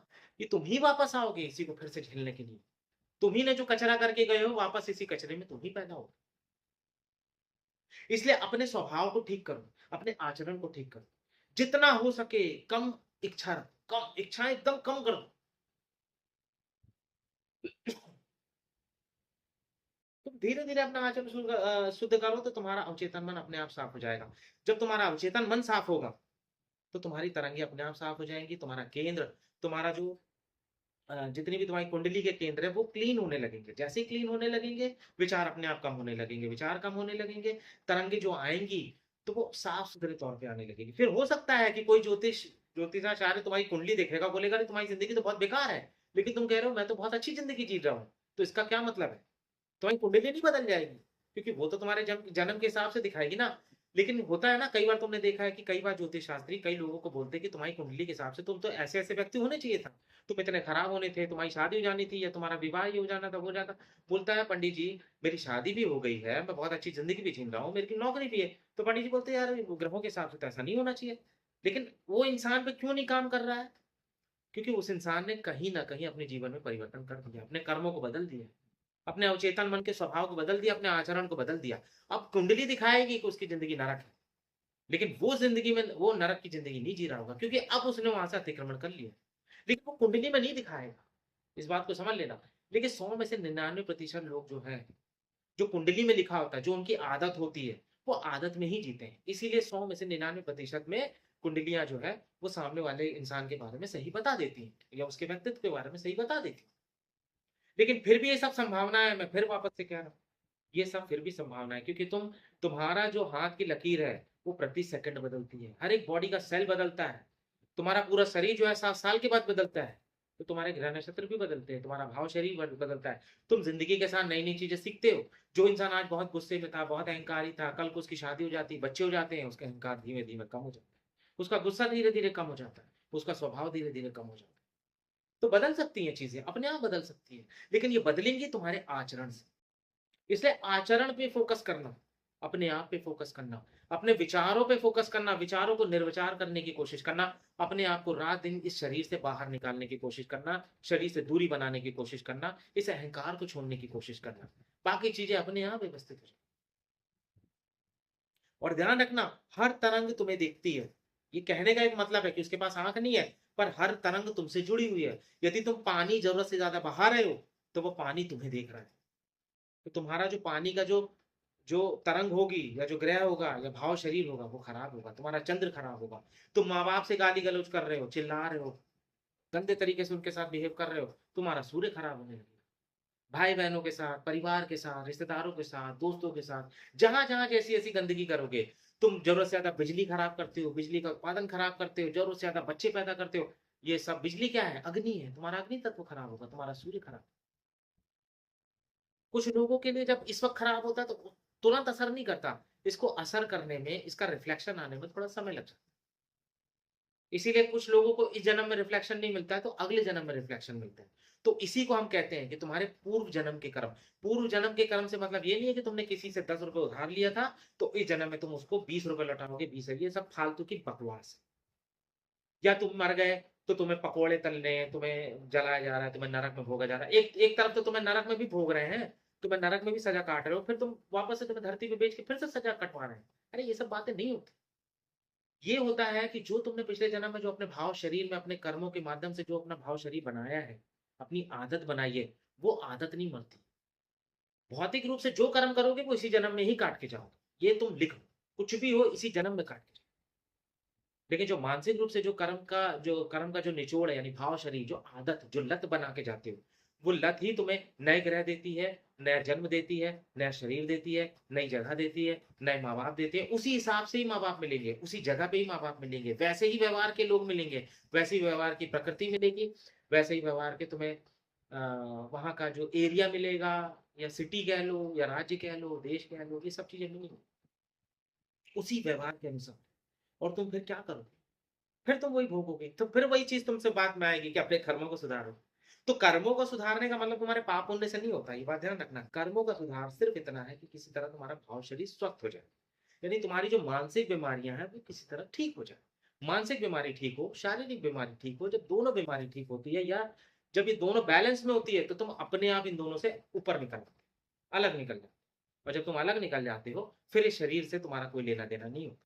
ये तुम ही वापस आओगे इसी को फिर से झेलने के लिए। तुम ही ने जो कचरा करके गए हो, वापस इसी कचरे में तुम ही पैदा हो। इसलिए अपने स्वभाव को ठीक करो, अपने आचरण को ठीक करो। जितना हो सके कम इच्छा रखो, कम इच्छाएं एकदम कम कर दो। तुम धीरे धीरे अपना आचरण शुद्ध करो तो तुम्हारा अवचेतन मन अपने आप साफ हो जाएगा। जब तुम्हारा अवचेतन मन साफ होगा तो तुम्हारी तरंगे अपने आप साफ हो जाएंगी। तुम्हारा केंद्र, तुम्हारा जो जितनी भी तुम्हारी कुंडली के केंद्र है वो क्लीन होने लगेंगे। जैसे ही क्लीन होने लगेंगे, विचार अपने आप कम होने लगेंगे। विचार कम होने लगेंगे, तरंगे जो आएंगी तो वो साफ सुथरे तौर पे आने लगेगी। फिर हो सकता है कि कोई ज्योतिषाचार्य तुम्हारी कुंडली देखेगा, बोलेगा अरे तुम्हारी जिंदगी तो बहुत बेकार है, लेकिन तुम कह रहे हो मैं तो बहुत अच्छी जिंदगी जी रहा हूँ। तो इसका क्या मतलब है? तुम्हारी कुंडली नहीं बदल जाएगी, क्योंकि वो तो तुम्हारे जन्म के हिसाब से दिखाएगी ना। लेकिन होता है ना, कई बार तुमने देखा है कि कई बार ज्योतिष शास्त्री कई लोगों को बोलते हैं कि तुम्हारी कुंडली के हिसाब से तुम तो ऐसे ऐसे व्यक्ति होने चाहिए था, तुम इतने खराब होने थे, तुम्हारी शादी हो जानी थी या तुम्हारा विवाह ही हो जाना था, हो जाता। बोलता है पंडित जी मेरी शादी भी हो गई है, मैं बहुत अच्छी जिंदगी भी जी रहा हूँ, मेरी नौकरी भी है। तो पंडित जी बोलते हैं यार ग्रहों के हिसाब से तो ऐसा नहीं होना चाहिए। लेकिन वो इंसान पे क्यों नहीं काम कर रहा है? क्योंकि उस इंसान ने कहीं ना कहीं अपने जीवन में परिवर्तन कर दिया, अपने कर्मों को बदल दिया, अपने अवचेतन मन के स्वभाव को बदल दिया, अपने आचरण को बदल दिया। अब कुंडली दिखाएगी कि उसकी जिंदगी नरक है, लेकिन वो जिंदगी में वो नरक की जिंदगी नहीं जी रहा होगा, क्योंकि अब उसने वहां से अतिक्रमण कर लिया। लेकिन वो कुंडली में नहीं दिखाएगा, इस बात को समझ लेना। लेकिन 100 में से 99% लोग जो है, जो कुंडली में लिखा होता है, जो उनकी आदत होती है, वो आदत में ही जीते हैं। इसीलिए 100 में से 99% में कुंडलियां जो है वो सामने वाले इंसान के बारे में सही बता देती हैं, या उसके व्यक्तित्व के बारे में सही बता देती हैं। लेकिन फिर भी ये सब संभावना है, मैं फिर वापस से कह रहा हूँ, ये सब फिर भी संभावना है, क्योंकि तुम्हारा जो हाथ की लकीर है वो प्रति सेकंड बदलती है, हर एक बॉडी का सेल बदलता है। तुम्हारा पूरा शरीर जो है 7 साल के बाद बदलता है। तो तुम्हारे ग्रह नक्षत्र भी बदलते हैं, तुम्हारा भाव शरीर बदलता है। तुम जिंदगी के साथ नई नई चीजें सीखते हो। जो इंसान आज बहुत गुस्से में था, बहुत अहंकारी था, कल को उसकी शादी हो जाती, बच्चे हो जाते हैं, उसका अहंकार धीमे धीमे कम हो जाता है, उसका गुस्सा धीरे धीरे कम हो जाता है, उसका स्वभाव धीरे धीरे कम हो जाता है। तो बदल सकती हैं चीजें, अपने आप बदल सकती है, लेकिन ये बदलेंगी तुम्हारे आचरण से। इसलिए आचरण पे फोकस करना, अपने आप पे फोकस करना, अपने विचारों पे फोकस करना, विचारों को निर्विचार करने की कोशिश करना, अपने आप को रात दिन इस शरीर से बाहर निकालने की कोशिश करना, शरीर से दूरी बनाने की कोशिश करना, इस अहंकार को छोड़ने की कोशिश करना। बाकी चीजें अपने आप व्यवस्थित हो जाए। और ध्यान रखना, हर तरंग तुम्हें देखती है। ये कहने का एक मतलब है कि उसके पास आंख नहीं है, पर हर तरंग तुमसे जुड़ी हुई है। यदि तुम पानी जरूरत से ज्यादा बहा रहे हो, तो वो पानी तुम्हें देख रहा है। तो तुम्हारा जो पानी का जो जो तरंग होगी, या जो ग्रह होगा, या भाव शरीर होगा, वो खराब होगा, तुम्हारा चंद्र खराब होगा। तुम माँ बाप से गाली गलौज कर रहे हो, चिल्ला रहे हो, गंदे तरीके से उनके साथ बिहेव कर रहे हो, तुम्हारा सूर्य खराब होने लगेगा। भाई बहनों के साथ, परिवार के साथ, रिश्तेदारों के साथ, दोस्तों के साथ, जहां जहां जैसी ऐसी गंदगी करोगे, तुम जरूरत से ज्यादा बिजली खराब करते हो, बिजली का उत्पादन खराब करते हो, जरूरत से ज्यादा बच्चे पैदा करते हो, ये सब बिजली क्या है? अग्नि है। तुम्हारा अग्नि तत्व खराब होगा, तुम्हारा सूर्य खराब। कुछ लोगों के लिए जब इस वक्त खराब होता है तो तुरंत असर नहीं करता, इसको असर करने में, इसका रिफ्लेक्शन आने में थोड़ा समय लगता है। इसीलिए कुछ लोगों को इस जन्म में रिफ्लेक्शन नहीं मिलता है, तो अगले जन्म में रिफ्लेक्शन मिलता है। तो इसी को हम कहते हैं कि तुम्हारे पूर्व जन्म के कर्म। पूर्व जन्म के कर्म से मतलब ये नहीं है कि तुमने किसी से 10 रुपए उधार लिया था तो इस जन्म में तुम उसको 20 रुपए लौटाओगे। 20 है, ये सब फालतू की बकवास है। या तुम मर गए तो तुम्हें पकोड़े तलने हैं, तुम्हें जलाया जा रहा है, तुम्हें नरक में भोगा जा रहा है। एक एक तरफ तो तुम्हें नरक में भी भोग रहे हैं, तुम्हें नरक में भी सजा काट रहे हो, फिर तुम वापस से तुम्हें धरती पे बेच के फिर से सजा कटवा रहे हैं। अरे ये सब बातें नहीं होती। ये होता है कि जो तुमने पिछले जन्म में जो अपने भाव शरीर में अपने कर्मों के माध्यम से जो अपना भाव शरीर बनाया है, अपनी आदत बनाई है, वो आदत नहीं मरती। भौतिक रूप से जो कर्म करोगे वो इसी जन्म में ही काट के जाओगे, ये तुम लिख लो। कुछ भी हो इसी जन्म में काट के जाओ। लेकिन जो मानसिक रूप से जो कर्म का जो निचोड़ है, यानी भाव शरीर, जो आदत, जो लत बना के जाते हो, वो लत ही तुम्हें नए ग्रह देती है, नया जन्म देती है, नया शरीर देती है, नई जगह देती है, नए माँ बाप देती है। उसी हिसाब से ही माँ बाप मिलेंगे, उसी जगह पे ही माँ बाप मिलेंगे, वैसे ही व्यवहार के लोग मिलेंगे, वैसे ही व्यवहार की प्रकृति मिलेगी, वैसे ही व्यवहार के तुम्हें वहाँ का जो एरिया मिलेगा, या सिटी कह लो, या राज्य कह लो, देश कह लो, ये सब चीजें मिलेंगी उसी व्यवहार के अनुसार। और तुम फिर क्या करोगे? फिर तुम वही भोगोगे। तो फिर वही चीज़ तुमसे बात में आएगी कि अपने कर्मों को सुधारो। तो कर्मों को सुधारने का मतलब तुम्हारे पाप पुण्य से नहीं होता, ये बात ध्यान रखना। कर्मों का सुधार सिर्फ इतना है कि किसी तरह तुम्हारा भाव शरीर स्वस्थ हो जाए। यानी तुम्हारी जो मानसिक बीमारियां हैं वो किसी तरह ठीक हो जाए। मानसिक बीमारी ठीक हो, शारीरिक बीमारी ठीक हो, जब दोनों बीमारी ठीक होती है या जब ये दोनों बैलेंस में होती है तो तुम अपने आप इन दोनों से ऊपर निकल जाते हो, अलग निकल जाते हो। और जब तुम अलग निकल जाते हो फिर इस शरीर से तुम्हारा कोई लेना देना नहीं होता।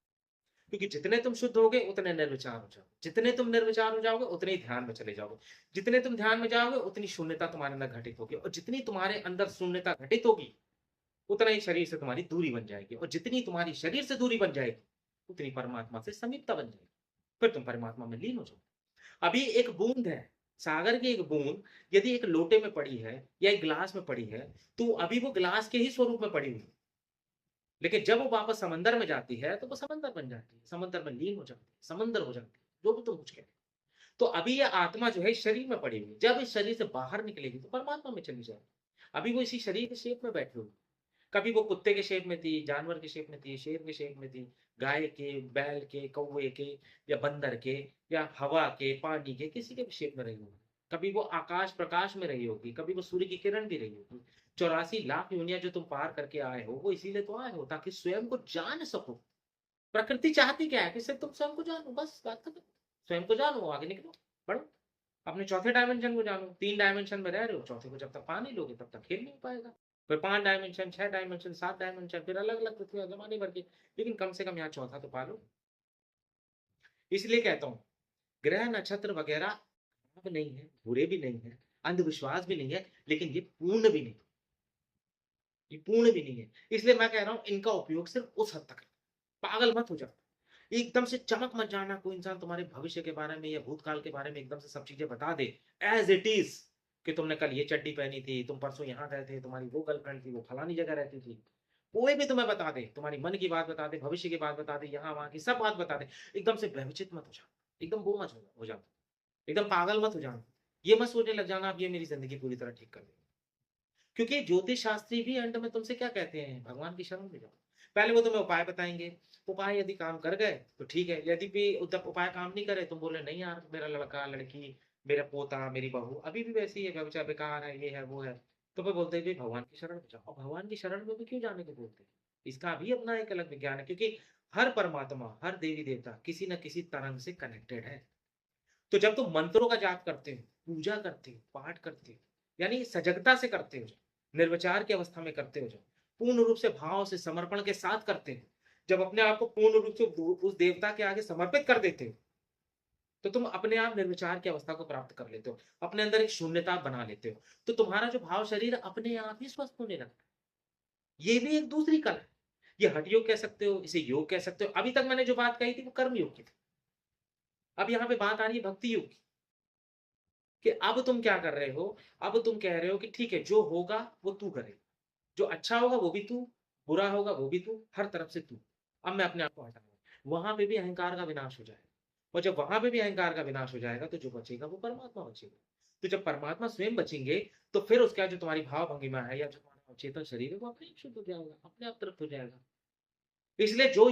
क्योंकि जितने तुम शुद्ध होगे उतने निर्विचार हो जाओगे, जितने तुम निर्विचार हो जाओगे उतने ही ध्यान में चले जाओगे, जितने तुम ध्यान में जाओगे उतनी शून्यता तुम्हारे अंदर घटित होगी, और जितनी तुम्हारे अंदर शून्यता घटित होगी उतना ही शरीर से तुम्हारी दूरी बन जाएगी, और जितनी तुम्हारी शरीर से दूरी बन जाएगी उतनी परमात्मा से समीपता बन जाएगी। फिर तुम परमात्मा में लीन हो जाओगे। अभी एक बूंद है, सागर की एक बूंद यदि एक लोटे में पड़ी है या एक गिलास में पड़ी है तो अभी वो गिलास के ही स्वरूप में पड़ी हुई है। लेकिन जब वो वापस समंदर में जाती है तो वो समंदर बन जाती है, समंदर में लीन हो जाती है, समंदर हो जाती है, जो भी तुम कुछ कहते हो। तो अभी ये आत्मा जो है इस शरीर में पड़ी हुई है, जब इस शरीर से बाहर निकलेगी तो परमात्मा में चली जाएगी। अभी वो इसी शरीर के शेप में बैठी हुई, कभी वो कुत्ते के शेप में थी, जानवर के शेप में थी, शेर के शेप में थी, गाय के, बैल के, कौवे के, या बंदर के, या हवा के, पानी के, किसी के भी शेप में रही होगी। कभी वो आकाश प्रकाश में रही होगी, कभी वो सूर्य की किरण भी रही होगी। 84 लाख योनियां जो तुम पार करके आए हो वो इसीलिए तो आए हो ताकि स्वयं को जान सको। प्रकृति चाहती क्या है कि सिर्फ तुम स्वयं को जानो, बस बात खत्म। स्वयं को जानो, आगे निकलो, बढ़ो, अपने चौथे डायमेंशन को जानो। 3 डायमेंशन में रह रहे हो, चौथे को जब तक पा नहीं लोगे तब तक खेल नहीं पाएगा। फिर 5 डायमेंशन, 6 डायमेंशन, 7 डायमेंशन, फिर अलग अलग पृथ्वी जमाने भर के, लेकिन कम से कम यहाँ चौथा तो पा लो। इसलिए कहता हूँ ग्रह नक्षत्र वगैरह खराब नहीं है, बुरे भी नहीं है, अंधविश्वास भी नहीं है, लेकिन ये पूर्ण भी नहीं, ये पूर्ण भी नहीं है। इसलिए मैं कह रहा हूँ इनका उपयोग सिर्फ उस हद तक है। पागल मत हो जाओ, एकदम से चमक मत जाना। कोई इंसान तुम्हारे भविष्य के बारे में या भूतकाल के बारे में एकदम से सब चीजें बता दे एज इट इज, कि तुमने कल ये चड्डी पहनी थी, तुम परसों यहाँ गए थे, तुम्हारी वो गर्लफ्रेंड थी, वो फलानी जगह रहती थी। कोई भी तुम्हें बता दे, तुम्हारी मन की बात बता दे, भविष्य की बात बता दे, यहाँ वहां की सब बात बता दे, एकदम से भयभीत मत हो जाओ, एकदम वो मत हो जाओ, एकदम पागल मत हो जाना। ये मत सोचने लग जाना अब ये मेरी जिंदगी पूरी तरह ठीक कर देगा। क्योंकि ज्योतिष शास्त्री भी अंत में तुमसे क्या कहते हैं, भगवान की शरण में जाओ। पहले वो तुम्हें उपाय बताएंगे, उपाय यदि काम कर गए तो ठीक है, यदि भी उपाय काम नहीं करे, तुम बोले नहीं यार मेरा लड़का लड़की, मेरा पोता मेरी बहू अभी भी वैसी है, व्यभिचार बेकार है, ये है वो है, तो फिर बोलते हैं कि भगवान की शरण में जाओ। और भगवान की शरण में भी क्यों जाने को बोलते हैं, इसका भी अपना एक अलग विज्ञान है, क्योंकि हर परमात्मा, हर देवी देवता किसी न किसी तरंग से कनेक्टेड है। तो जब तुम मंत्रों का जाप करते हो, पूजा करते हो, पाठ करते हो, यानी सजगता से करते हो, निर्विचार की अवस्था में करते हो, पूर्ण रूप से भाव से समर्पण के साथ करते हो, जब अपने आप को पूर्ण रूप से उस देवता के आगे समर्पित कर देते हो, तो तुम अपने आप निर्विचार की अवस्था को प्राप्त कर लेते हो, अपने अंदर एक शून्यता बना लेते हो, तो तुम्हारा जो भाव शरीर अपने आप ही स्वस्थ होने लगता है। ये भी एक दूसरी कला है। ये हठ योग कह सकते हो, इसे योग कह सकते हो। अभी तक मैंने जो बात कही थी वो कर्म योग की थी, अब यहाँ पे बात आ रही है भक्ति योग की, कि अब तुम क्या कर रहे हो। अब तुम कह रहे हो कि ठीक है जो होगा वो तू करेगा, जो अच्छा होगा वो भी तू, बुरा होगा वो भी तू, हर तरफ से तू। अब मैं अपने आप को हटाऊंगा, वहां पे भी अहंकार का विनाश हो जाएगा। और जब वहां पे भी अहंकार का विनाश हो जाएगा तो जो बचेगा वो परमात्मा बचेगा। तो जब परमात्मा स्वयं बचेंगे तो फिर उसका जो तुम्हारी भाव भंगिमा है या जो तुम्हारा चेतन शरीर है वो अपने आप शुद्ध हो जाएगा, अपने आप तृप्त हो जाएगा। इसलिए जो